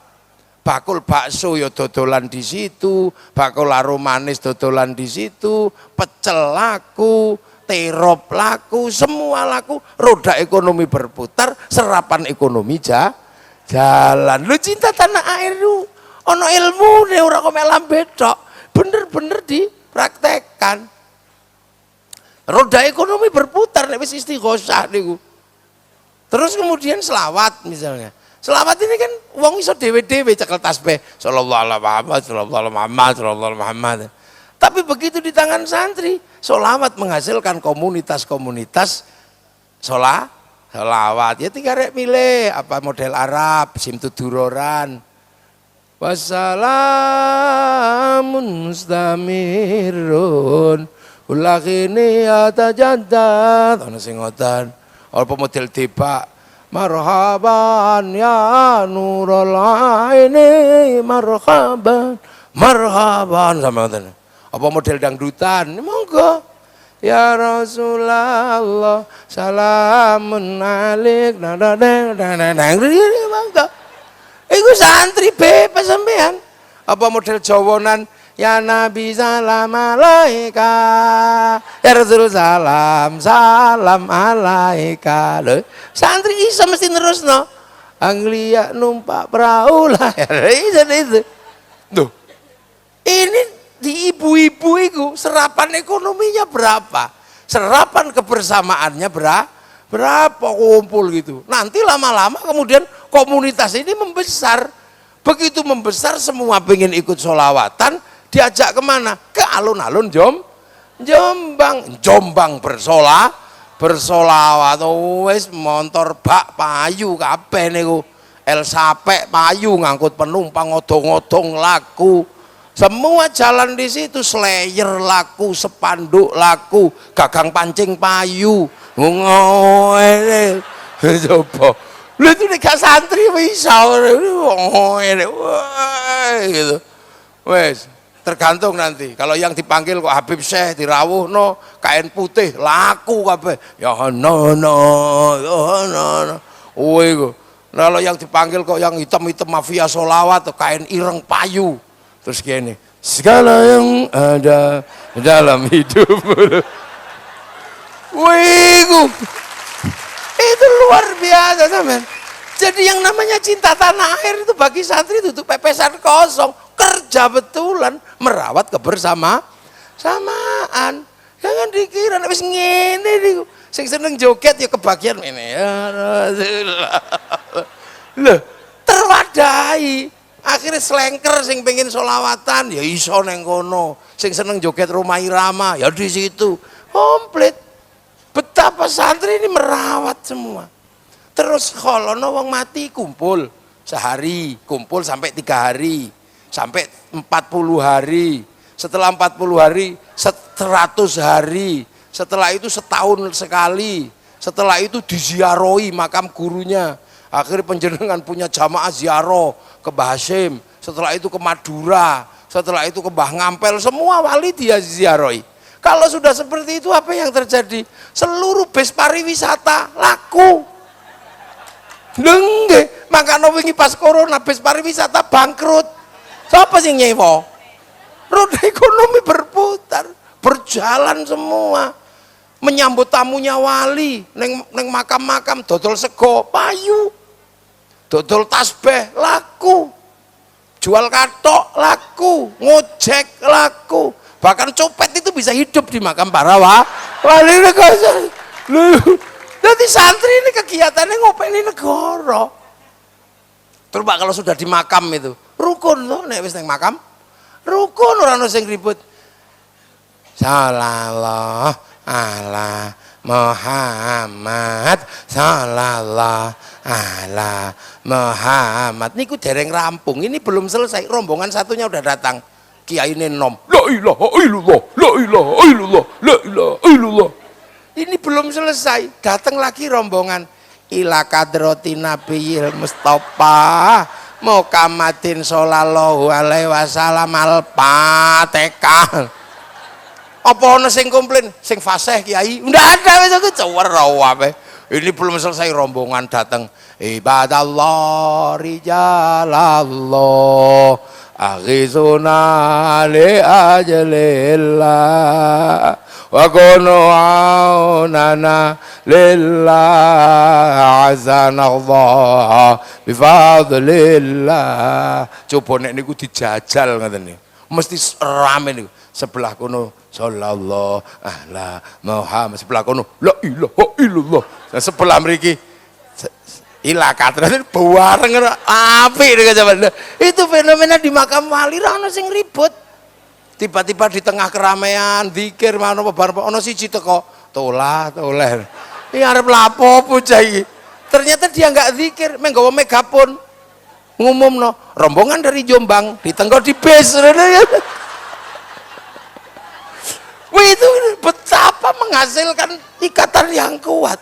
Bakul bakso ya dodolan di situ, bakul aroma manis dodolan di situ, pecel laku, terop laku, semua laku, roda ekonomi berputar, serapan ekonomi jalan. Lu cinta tanah air lu. Ono ilmu nih ora kok melam bedok, bener-bener dipraktekkan. Roda ekonomi berputar nek wis istighosah niku. Terus kemudian selawat misalnya. Selawat ini kan wong iso dhewe-dhewe cekel tasbih sallallahu alaihi Muhammad. Tapi begitu di tangan santri, selawat menghasilkan komunitas-komunitas selawat. Ya tinggal rek milih apa model Arab, simtuduroran. Wassalamun mustamirun ulakini atajaddad ana sing ngoten apa model tebak marhaban ya nurul aini marhaban sama ngoten apa model dangdutan monggo ya Rasulullah salamun alaik monggo. Iku santri bebas sampean. Apa model jawonan ya Nabi salam alaika ya Rasul salam alaika. Lho, santri iso mesti nerusno. Anglia numpak perahu lah. Itu. Loh. Ini di ibu-ibu itu serapan ekonominya berapa? Serapan kebersamaannya berapa kumpul gitu. Nanti lama-lama kemudian komunitas ini membesar. Begitu membesar semua pengen ikut sholawatan, diajak kemana? Ke alun-alun Jombang bersolawat. Wes motor bak payu kabeh niku. El Sapek payu ngangkut penumpang odong-odong laku. Semua jalan di situ, slayer laku, sepanduk laku, gagang pancing payu. Ngono coba. Lu itu nek santri bisa gitu. Wes, tergantung nanti. Kalau yang dipanggil kok Habib Syekh dirawuhno kain putih laku kabeh. Ya no. Iku. Kalau yang dipanggil kok yang hitam-hitam mafia sholawat atau kain ireng payu. Terus gini, segala yang ada dalam hidupmu. Wiku. Itu luar biasa teman. Jadi yang namanya cinta tanah air itu bagi santri itu pepesan kosong, kerja betulan merawat kebersamaan. Jangan dikira nek wis ngene niku. Sing seneng joget ya kebagian ini ya Rasulullah. Loh, terwadahi. Akhirnya selengker sing pengen solawatan ya iso neng kono, sing seneng joget Rhoma Irama ya di situ. Komplit. Betapa santri ini merawat semua. Terus kalau wong mati kumpul sehari, kumpul sampai 3 hari, sampai 40 hari. Setelah 40 hari, 100 hari. Setelah itu setahun sekali. Setelah itu diziarahi makam gurunya. Akhirnya penjenengan punya jamaah ziarah ke Mbah Hasyim. Setelah itu ke Madura. Setelah itu ke Mbah Ngampel. Semua wali dia ziarahi. Kalau sudah seperti itu apa yang terjadi? Seluruh bis pariwisata laku. Nggih, makanya wingi pas corona bis pariwisata bangkrut. Siapa sing nyewa? Roda ekonomi berputar, berjalan semua. Menyambut tamunya wali, neng makam-makam dodol sego payu. Dodol tasbih laku. Jual katok laku, ngojek laku. Bahkan copet itu bisa hidup di makam para wali negara. Jadi santri ini kegiatannya ngopeni negara. Coba kalau sudah di makam itu, rukun loh, nek wis nang makam, rukun ora ono sing ribut. Sallallahu ala Muhammad, sallallahu ala Muhammad. Niku dereng rampung, ini belum selesai, rombongan satunya udah datang. Kiai nenom, la ilaha illallah, la ilaha illallah, la ilaha illallah. Ini belum selesai, datang lagi rombongan ila kadrati nabiyil mustafa Muhammadin sallallahu alaihi wasallam al-fatihah. Apa ono sing komplain, sing fasih kiai? Ndak ada wis aku cewero wae. Ini belum selesai rombongan datang. Ibadallah rijalallah aghizuna li ajalillah wa kunu aunana lillah azanallah bifadlillah. Coba nek niku dijajal ngoten niku mesti rame niku. Sebelah kono sallallahu ala Muhammad, sebelah kono la ilaha illallah. Nah, sebelah mriki ila katran bareng apik dengan itu fenomena di makam wali ra ono sing ribut. Tiba-tiba di tengah keramaian zikir mana bar ono siji teko tolah. Iki arep lapo bocah iki. Ternyata dia enggak zikir, menggawa megapon. Ngumumno, rombongan dari Jombang ditenggo di bis. Wih, itu betapa menghasilkan ikatan yang kuat.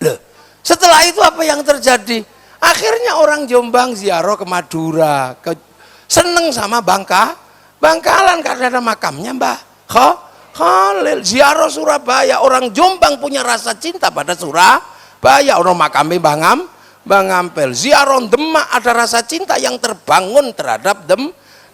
Loh, setelah itu apa yang terjadi? Akhirnya orang Jombang ziarah ke Madura, seneng sama Bangkalan karena ada makamnya Mbah Khalil. Ziarah Surabaya, orang Jombang punya rasa cinta pada Surabaya. Orang makamnya Bang Ampel. Ziarah Demak ada rasa cinta yang terbangun terhadap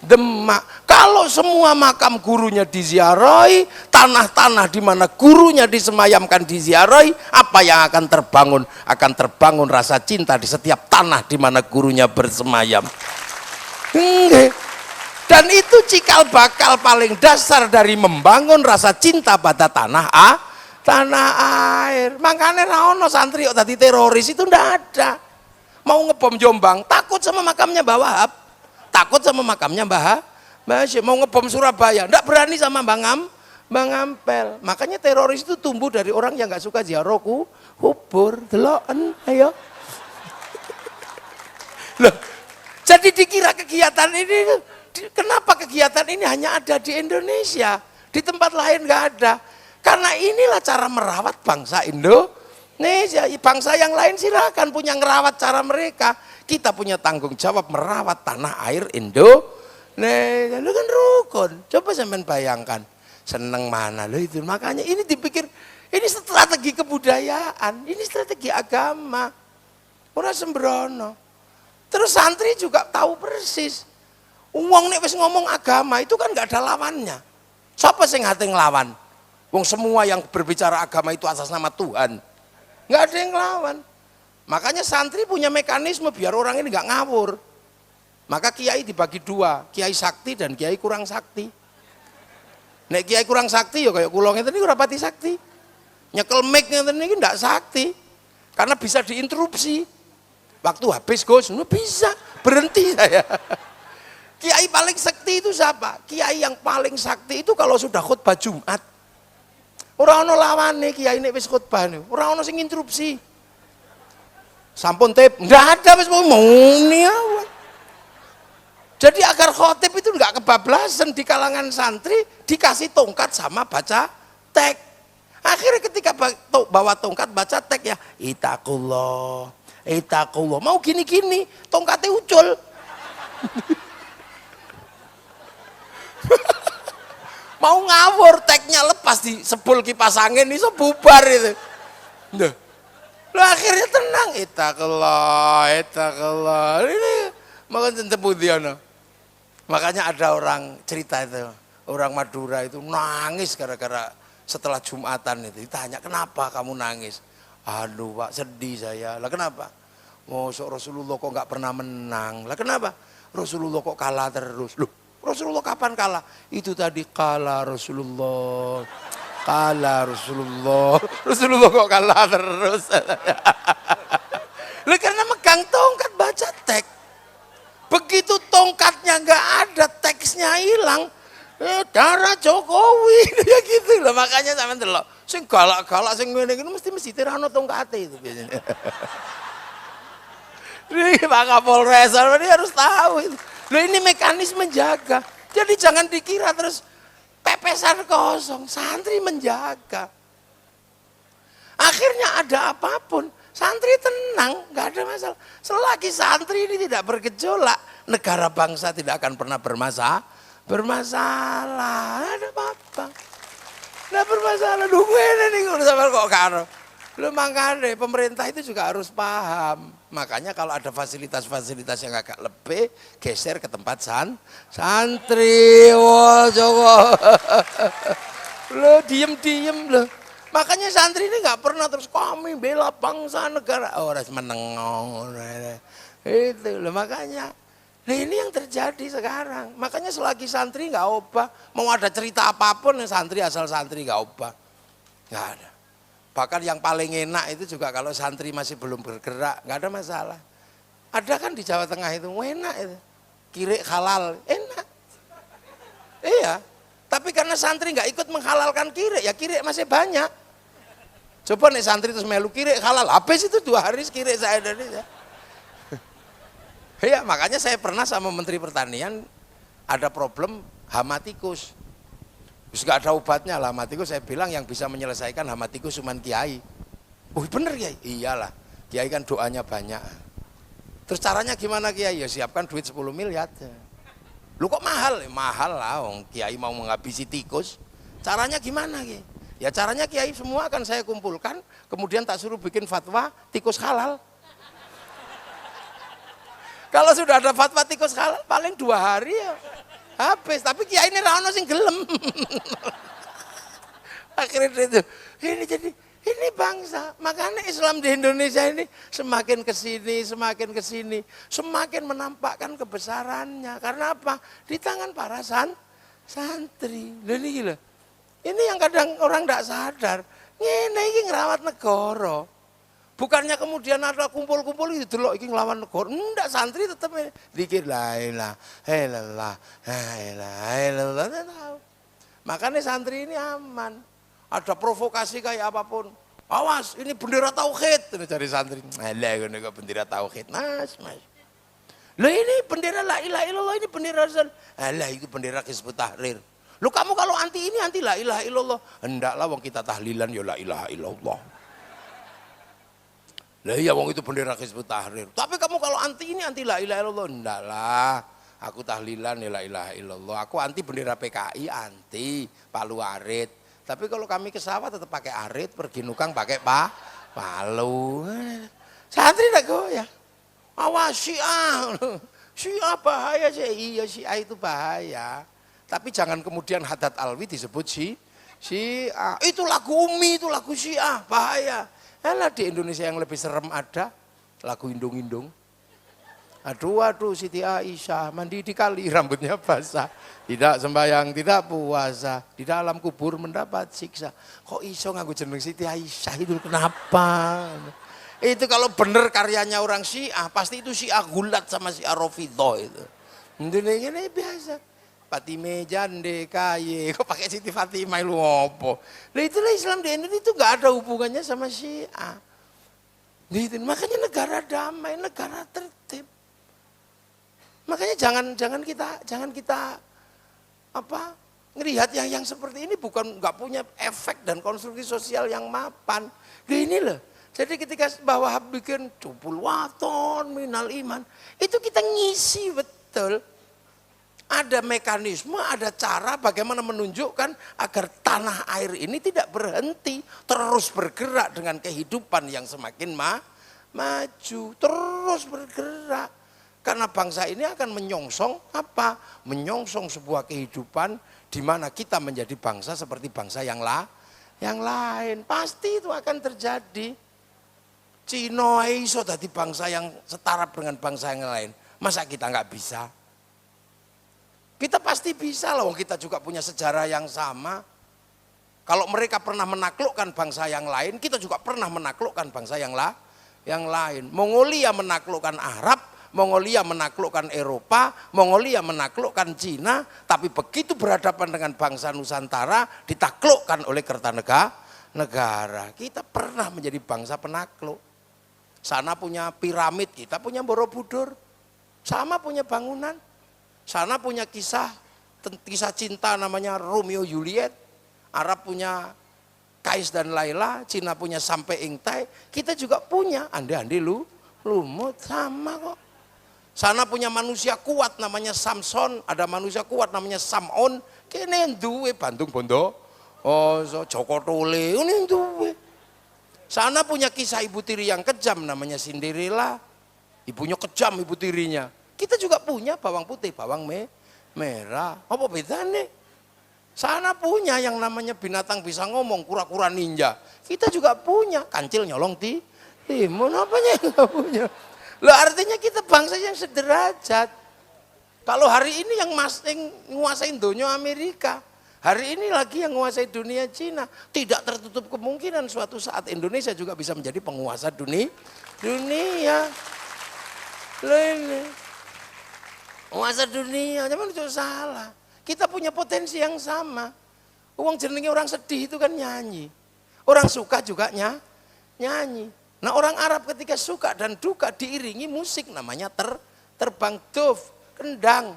Demak. Kalau semua makam gurunya diziarahi, tanah-tanah di mana gurunya disemayamkan diziarahi, apa yang akan terbangun? Akan terbangun rasa cinta di setiap tanah di mana gurunya bersemayam. Dan itu cikal bakal paling dasar dari membangun rasa cinta pada tanah air. Makanya ra ono santri kok tadi teroris itu ndak ada. Mau ngebom Jombang, takut sama makamnya Mbah Wahab. Takut sama makamnya Mbah Hasyim. Mau ngebom Surabaya, ndak berani sama Bang Ampel. Makanya teroris itu tumbuh dari orang yang nggak suka ziarah kubur. Deloken, ayo. Loh, jadi dikira kegiatan ini, kenapa kegiatan ini hanya ada di Indonesia? Di tempat lain nggak ada. Karena inilah cara merawat bangsa Indonesia. Bangsa yang lain silakan punya ngerawat cara mereka. Kita punya tanggung jawab merawat tanah air Indonesia. Lu kan rukun. Coba sampean bayangkan. Seneng mana lo itu. Makanya ini dipikir, ini strategi kebudayaan. Ini strategi agama. Ora sembrono. Terus santri juga tahu persis. Wong nek wis ngomong agama itu kan nggak ada lawannya. Siapa sing hate nglawan? Wong semua yang berbicara agama itu atas nama Tuhan. Nggak ada yang nglawan. Makanya santri punya mekanisme biar orang ini nggak ngawur. Maka kiai dibagi dua, kiai sakti dan kiai kurang sakti. Nek kiai kurang sakti ya kayak kula ngeten niku rapati sakti. Nyekel mic ngeten niki ndak sakti. Karena bisa diinterupsi. Waktu habis Gus, bisa. berhenti saya. Kiai paling sakti itu siapa? Kiai yang paling sakti itu kalau sudah khutbah Jumat. Orang ono lawane kiai nek wis khutbah niku. Ora ono sing interupsi. Sampun tip, enggak ada wis muni awan. Jadi agar khotib itu enggak kebablasan di kalangan santri, dikasih tongkat sama baca tek. Akhirnya ketika bawa tongkat baca tek ya, itakullah, itakullah. Mau gini-gini, tongkatnya ucul. Mau ngawur, teknya lepas di sebul kipas angin, iso bubar itu. Lah akhirnya tenang, itakullah, itakullah. Ini makan tebutiana. Makanya ada orang cerita itu, orang Madura itu nangis gara-gara setelah Jumatan itu. Ditanya, kenapa kamu nangis? Aduh Pak, sedih saya. Lah kenapa? Mosok Rasulullah kok nggak pernah menang. Lah kenapa? Rasulullah kok kalah terus. Loh, Rasulullah kapan kalah? Itu tadi kalah Rasulullah. Kalah Rasulullah. Rasulullah kok kalah terus. Lah karena megang tongkat baca teks. Begitu tongkatnya nggak ada, teksnya hilang, darah Jokowi ya gitu lah. Makanya sampean delok sing galak-galak sing ngene iki mesti tirano tongkate itu biasanya. Ini Pak Kapolres ini harus tahu itu. Loh, ini mekanisme menjaga. Jadi jangan dikira terus pepesan kosong, santri menjaga. Akhirnya ada apapun, santri tenang, nggak ada masalah. Selagi santri ini tidak bergejolak, negara bangsa tidak akan pernah bermasalah. Ada apa-apa. Nggak bermasalah. Nunggu ini sama kok karo. Lu makanya pemerintah itu juga harus paham. Makanya kalau ada fasilitas-fasilitas yang agak lebih, geser ke tempat santri. Wah, coba. Lo diem lo. Makanya santri ini nggak pernah terus kami bela bangsa negara. Oh, harus menengok. Itu loh makanya. Nah ini yang terjadi sekarang. Makanya selagi santri nggak obah, mau ada cerita apapun santri asal santri nggak obah, nggak ada. Bahkan yang paling enak itu juga kalau santri masih belum bergerak, nggak ada masalah. Ada kan di Jawa Tengah itu enak itu, kirik halal enak. Iya. Tapi karena santri nggak ikut menghalalkan kirik, ya kirik masih banyak. Coba nih santri terus melu kirik halal, habis itu 2 hari kirik saya dari ya. Ya makanya saya pernah sama Menteri Pertanian ada problem hama tikus. Terus gak ada obatnya lah hama tikus, saya bilang yang bisa menyelesaikan hama tikus cuma kiai. Oh bener kiai? Iyalah, kiai kan doanya banyak. Terus caranya gimana kiai? Ya siapkan duit 10 miliar. Lu kok mahal? Mahal lah, kiai mau menghabisi tikus. Caranya gimana kiai? Ya caranya kiai semua akan saya kumpulkan, kemudian tak suruh bikin fatwa tikus halal. Kalau sudah ada fatwa tikus halal paling 2 hari ya habis. Tapi kiai ini rano sing gelem. Akhirnya itu ini jadi ini bangsa. Makanya Islam di Indonesia ini semakin kesini, semakin menampakkan kebesarannya. Karena apa? Di tangan para santri. Ini gila. Ini yang kadang orang tidak sadar. Ini ngerawat negara. Bukannya kemudian ada kumpul-kumpul itu delok iki nglawan negara. Enggak, santri tetap zikir la ilaha illallah, la ilaha illallah. Makanya santri ini aman. Ada provokasi kayak apapun. Awas, ini bendera tauhid dari santri. Alah ngene kok bendera tauhid. Mas. Lah ini bendera la ilaha illallah, ini bendera Rasul. Alah itu bendera Hizbut Tahrir. Lu kamu kalau anti ini anti la ilaha illallah. Hendaklah wong kita tahlilan ya la ilaha illallah. Lah iya wong itu bendera Hizbut Tahrir. Tapi kamu kalau anti ini anti la ilaha illallah. Enggak lah. Aku tahlilan ya la ilaha illallah. Aku anti bendera PKI, anti palu arit. Tapi kalau kami ke sawah tetap pakai arit, pergi nukang pakai palu. Santri tak goyah. Awas Syiah. Syiah bahaya sih. Iya Syiah itu bahaya. Tapi jangan kemudian Haddad Alwi disebut Syiah. Itu lagu Umi, itu lagu Syiah, bahaya. Alah di Indonesia yang lebih serem ada lagu indung-indung. Aduh Siti Aisyah mandi di kali rambutnya basah. Tidak sembahyang, tidak puasa, di dalam kubur mendapat siksa. Kok iso nganggo jeneng Siti Aisyah itu kenapa? Itu kalau bener karyanya orang Syiah, pasti itu Syiah Gulat sama Syiah Rafidhah itu. Ini biasa. Fatime jande kaye, kok pakai Siti Fatimah lu apa? Nah itulah Islam di Indonesia itu nggak ada hubungannya sama Syiah. Gitu. Makanya negara damai, negara tertib. Makanya jangan kita apa ngelihat yang seperti ini bukan nggak punya efek dan konstruksi sosial yang mapan. Nah ini loh. Jadi ketika bahwa bikin cupul waton minal iman, itu kita ngisi betul. Ada mekanisme, ada cara bagaimana menunjukkan agar tanah air ini tidak berhenti, terus bergerak dengan kehidupan yang semakin maju, terus bergerak. Karena bangsa ini akan menyongsong apa? Menyongsong sebuah kehidupan di mana kita menjadi bangsa seperti bangsa yang lain. Pasti itu akan terjadi. Cina iso dadi bangsa yang setara dengan bangsa yang lain. Masa kita nggak bisa? Kita pasti bisa loh, kita juga punya sejarah yang sama. Kalau mereka pernah menaklukkan bangsa yang lain, kita juga pernah menaklukkan bangsa yang lain. Mongolia menaklukkan Arab, Mongolia menaklukkan Eropa, Mongolia menaklukkan Cina, tapi begitu berhadapan dengan bangsa Nusantara ditaklukkan oleh Kertanegara. Kita pernah menjadi bangsa penakluk. Sana punya piramid, kita punya Borobudur. Sama punya bangunan. Sana punya kisah cinta namanya Romeo Juliet. Arab punya Kais dan Laila, Cina punya Sampai Ingtai. Kita juga punya ande-ande lumut sama kok. Sana punya manusia kuat namanya Samson, ada manusia kuat namanya Samon. Kene duwe Bandung Bondo. Oh, Joko Tole ini duwe. Sana punya kisah ibu tiri yang kejam namanya Cinderella. Ibunya kejam ibu tirinya. Kita juga punya bawang putih, bawang merah. Apa bedanya? Sana punya yang namanya binatang bisa ngomong, kura-kura ninja. Kita juga punya kancil nyolong timun. Apanya yang nggak punya? Lah artinya kita bangsa yang sederajat. Kalau hari ini yang nguasain dunia Amerika, hari ini lagi yang menguasai dunia Cina, tidak tertutup kemungkinan suatu saat Indonesia juga bisa menjadi penguasa dunia. Ini. Penguasa dunia, cuman itu salah. Kita punya potensi yang sama. Uang jenenge orang sedih itu kan nyanyi. Orang suka juga nyanyi. Nah orang Arab ketika suka dan duka diiringi musik namanya terbang duf, kendang.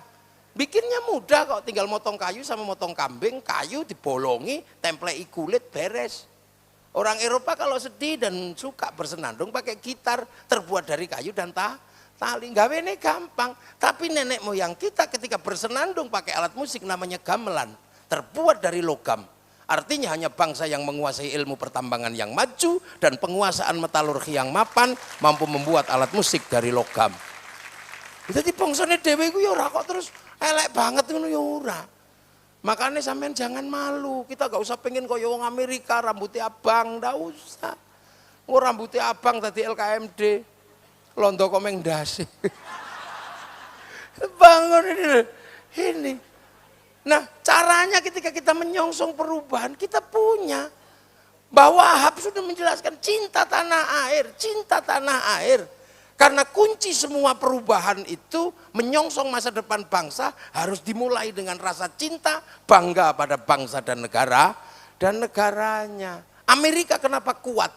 Bikinnya mudah kok, tinggal motong kayu sama motong kambing, kayu dibolongi, templei kulit beres. Orang Eropa kalau sedih dan suka bersenandung pakai gitar terbuat dari kayu dan tali, gawene gampang. Tapi nenek moyang kita ketika bersenandung pakai alat musik namanya gamelan, terbuat dari logam. Artinya hanya bangsa yang menguasai ilmu pertambangan yang maju dan penguasaan metalurgi yang mapan mampu membuat alat musik dari logam. Jadi bangsane dhewe iku ya ora kok terus elek banget ngono ya ora. Makanya sampean jangan malu, kita gak usah pengen kaya wong Amerika rambutnya abang, ndak usah. Oh rambutnya abang tadi LKMD. Londo komeng dasi. Bangun ini. Nah caranya ketika kita menyongsong perubahan kita punya. Bahwa Ahab sudah menjelaskan cinta tanah air. Karena kunci semua perubahan itu menyongsong masa depan bangsa harus dimulai dengan rasa cinta, bangga pada bangsa dan negaranya. Amerika kenapa kuat?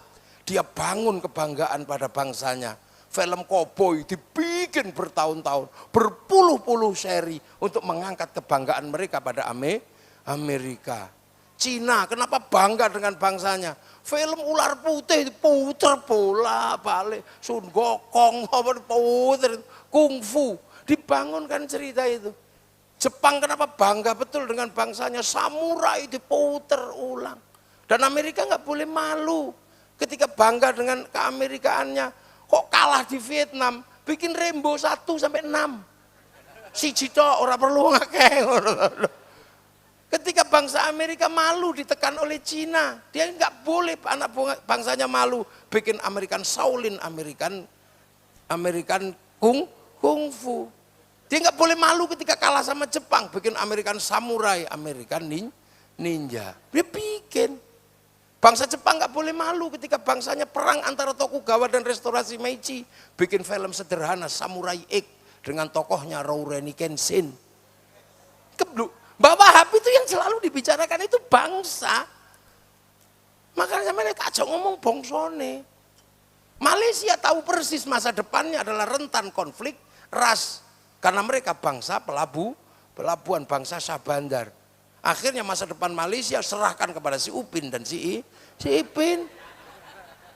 Dia bangun kebanggaan pada bangsanya. Film koboi dibikin bertahun-tahun, berpuluh-puluh seri untuk mengangkat kebanggaan mereka pada Amerika. Cina kenapa bangga dengan bangsanya? Film ular putih diputer bola balik, Sun Gokong, puter, kungfu, dibangunkan cerita itu. Jepang kenapa bangga betul dengan bangsanya? Samurai diputer ulang. Dan Amerika nggak boleh malu ketika bangga dengan keamerikaannya. Kok kalah di Vietnam, bikin Rambo 1 sampai 6. Siji tok ora perlu ngakeh. Ketika bangsa Amerika malu ditekan oleh Cina, dia nggak boleh anak bangsanya malu, bikin American Shaolin, American Kung Fu. Dia nggak boleh malu ketika kalah sama Jepang, bikin American Samurai, American Ninja. Dia bikin. Bangsa Jepang nggak boleh malu ketika bangsanya perang antara Tokugawa dan restorasi Meiji. Bikin film sederhana Samurai X dengan tokohnya Rurouni Kenshin. Bahwa Wahab itu yang selalu dibicarakan itu bangsa. Makanya saya tak ngomong bongsone. Malaysia tahu persis masa depannya adalah rentan konflik ras. Karena mereka bangsa pelabuhan bangsa Shah Bandar. Akhirnya masa depan Malaysia serahkan kepada si Upin dan si Ipin.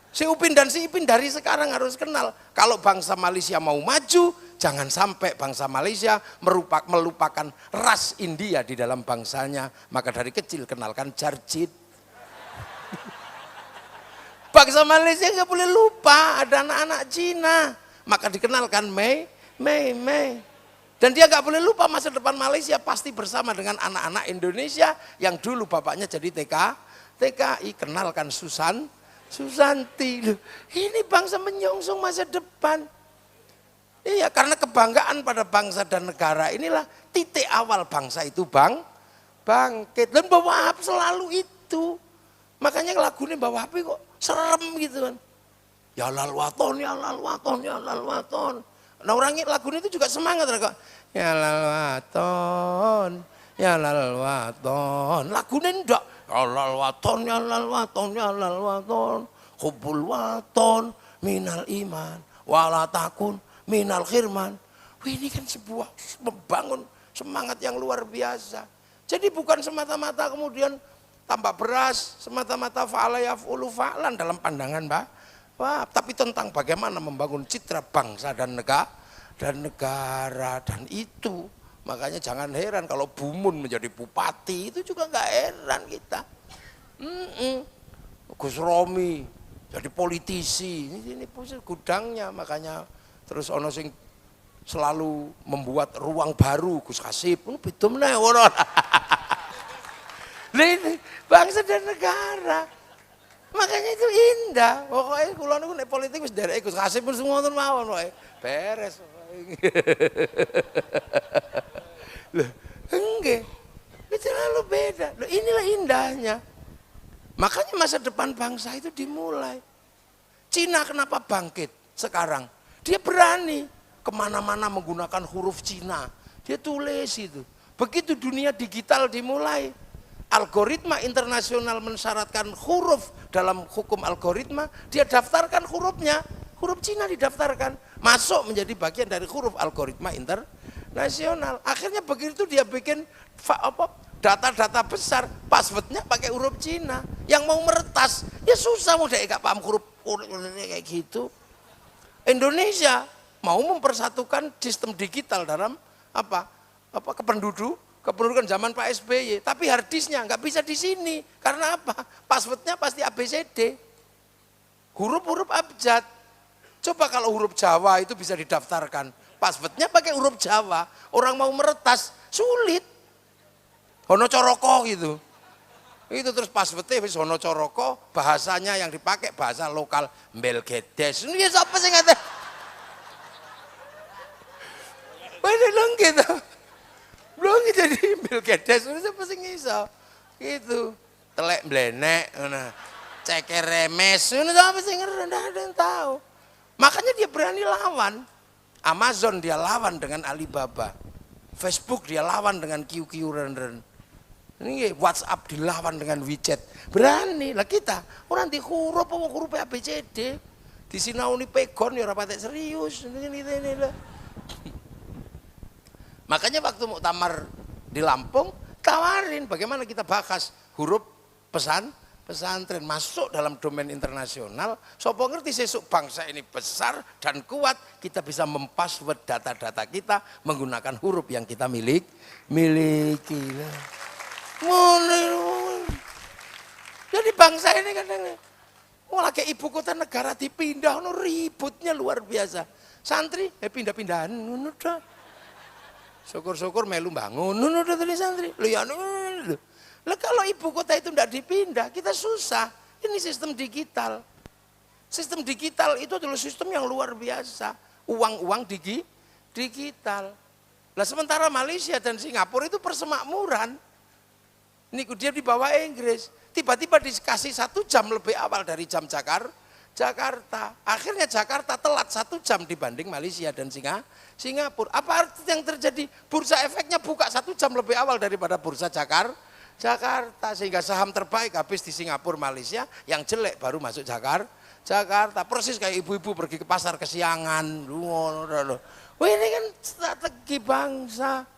Si Upin dan si Ipin dari sekarang harus kenal. Kalau bangsa Malaysia mau maju, jangan sampai bangsa Malaysia melupakan ras India di dalam bangsanya. Maka dari kecil kenalkan Jarjit. Bangsa Malaysia nggak boleh lupa ada anak-anak Cina. Maka dikenalkan Mei. Dan dia nggak boleh lupa masa depan Malaysia pasti bersama dengan anak-anak Indonesia yang dulu bapaknya jadi TKI. Kenalkan Susanti. Ini bangsa menyongsong masa depan. Iya, karena kebanggaan pada bangsa dan negara inilah titik awal bangsa itu bangkit. Dan Mbah Wahab selalu itu. Makanya lagunya Mbah Wahab kok serem gitu kan. Ya lal waton, ya lal waton, ya lal waton. Nah orangnya lagunya itu juga semangat kok. Ya lal waton, ya lal waton. Lagunya enggak. Ya lal waton, ya lal waton, ya lal waton. Hubbul waton minal iman, walatakun minal khirman. Wih, ini kan sebuah membangun semangat yang luar biasa. Jadi bukan semata-mata kemudian tambah beras, semata-mata fa'ala yaf'ulu fa'lan dalam pandangan Mbak. Wah, tapi tentang bagaimana membangun citra bangsa dan negara dan itu. Makanya jangan heran kalau Bumun menjadi bupati, itu juga nggak heran kita. Gus Romi jadi politisi, ini gudangnya. Makanya terus ono sing selalu membuat ruang baru, Gus Kasip, beda meneh ora. Ini bangsa dan negara. Makanya itu indah. Pokoknya kula niku nek politik wis dereke Gus Kasip pun ngoten mawon pokoke. Beres. Loh, enggak. Itu terlalu beda. Loh, inilah indahnya. Makanya masa depan bangsa itu dimulai. Cina kenapa bangkit sekarang? Dia berani kemana-mana menggunakan huruf Cina. Dia tulis itu. Begitu dunia digital dimulai. Algoritma internasional mensyaratkan huruf dalam hukum algoritma, dia daftarkan hurufnya, huruf Cina didaftarkan, masuk menjadi bagian dari huruf algoritma internasional. Akhirnya begitu dia bikin data-data besar, passwordnya pakai huruf Cina. Yang mau meretas, ya susah, mau gak paham huruf kayak gitu. Indonesia mau mempersatukan sistem digital dalam kependudukan zaman Pak SBY, tapi harddisknya nggak bisa di sini. Karena apa? Passwordnya pasti ABCD, huruf-huruf abjad. Coba kalau huruf Jawa itu bisa didaftarkan, passwordnya pakai huruf Jawa, orang mau meretas sulit. Hono coroko gitu. Itu terus passwordnya wis hono coroko, bahasanya yang dipakai bahasa lokal Mbelgedes. Ini siapa sih ngata? Wah ini dong gitu. Belum jadi Mbelgedes, itu siapa sih ngiso? Gitu. Telek blenek, ceker remes, itu apa sih nggak ada yang tahu. Makanya dia berani lawan. Amazon dia lawan dengan Alibaba. Facebook dia lawan dengan QQ Ren. Ini WhatsApp dilawan dengan WeChat. Berani lah kita. Orang di huruf ABCD. Di sinauni pegon ya rapatek serius. Ini lah. Makanya waktu muktamar di Lampung tawarin bagaimana kita bahas huruf pesantren masuk dalam domain internasional. Sopo ngerti sesuk bangsa ini besar dan kuat, kita bisa mempassword data-data kita menggunakan huruf yang kita miliki. Jadi bangsa ini kadang lagi ibu kota negara dipindah, ributnya luar biasa. Santri pindah-pindahan ngono dah. Syukur-syukur melu bangun, udah tulis santri. Lah kalau ibu kota itu tidak dipindah, kita susah. Ini sistem digital. Sistem digital itu adalah sistem yang luar biasa. Uang-uang digital. Lah sementara Malaysia dan Singapura itu persemakmuran. Niku dia di bawah Inggris. tiba-tiba dikasih 1 jam lebih awal dari jam Jakarta. Akhirnya Jakarta telat 1 jam dibanding Malaysia dan Singapura. Apa arti yang terjadi? Bursa efeknya buka 1 jam lebih awal daripada bursa Jakarta. Sehingga saham terbaik habis di Singapura, Malaysia, yang jelek baru masuk Jakarta. Persis kayak ibu-ibu pergi ke pasar kesiangan. Wah, ini kan strategi bangsa.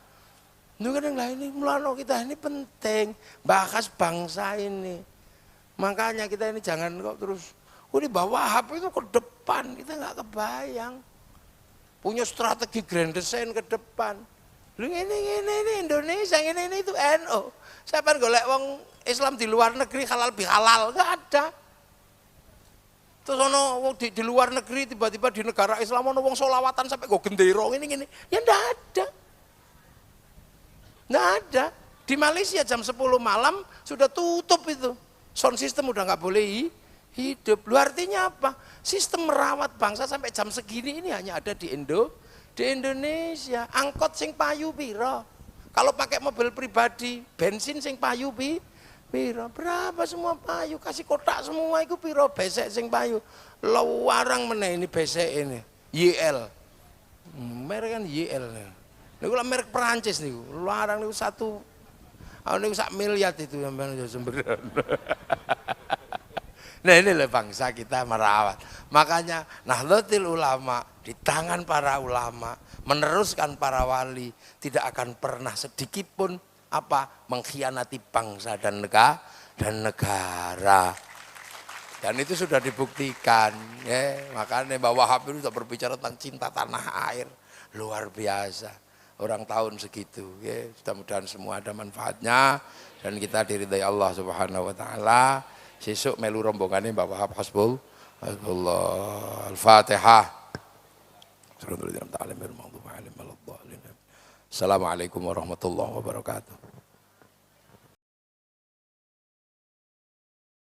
Ini mulano kita ini penting, bahas bangsa ini. Makanya kita ini jangan kok terus, ini bawa HP itu ke depan, kita nggak kebayang. Punya strategi grand design ke depan. Ini Indonesia, ini itu NU. Siapa yang golek wong Islam di luar negeri halal bihalal, nggak ada. Terus di luar negeri tiba-tiba di negara Islam ono wong solawatan sampai go gendero ini, ya nggak ada. Nggak ada. Di Malaysia jam 10 malam sudah tutup itu. Sound system udah nggak boleh hidup. Lu artinya apa? Sistem merawat bangsa sampai jam segini ini hanya ada di Indonesia. Angkot sing payu piro? Kalau pakai mobil pribadi, bensin sing payu piro? Berapa semua payu? Kasih kotak semua itu piro? Besek sing payu. Lawarang meneh ini besek ini. YL. Merek kan YL. Niku lah merek Perancis niku. Larang niku 1 miliar itu yang semberan. Nah inilah bangsa kita merawat. Makanya Nahdlatul Ulama di tangan para ulama, meneruskan para wali, tidak akan pernah sedikit pun mengkhianati bangsa dan negara. Dan itu sudah dibuktikan. Ya, makanya Mbah Wahab itu sudah berbicara tentang cinta tanah air. Luar biasa. Orang tahun segitu, ya, mudah-mudahan semua ada manfaatnya dan kita diridai Allah Subhanahu wa taala. Sesuk melu rombongane Mbak Wahab Hasbul Al-Fatihah. Assalamualaikum warahmatullahi wabarakatuh.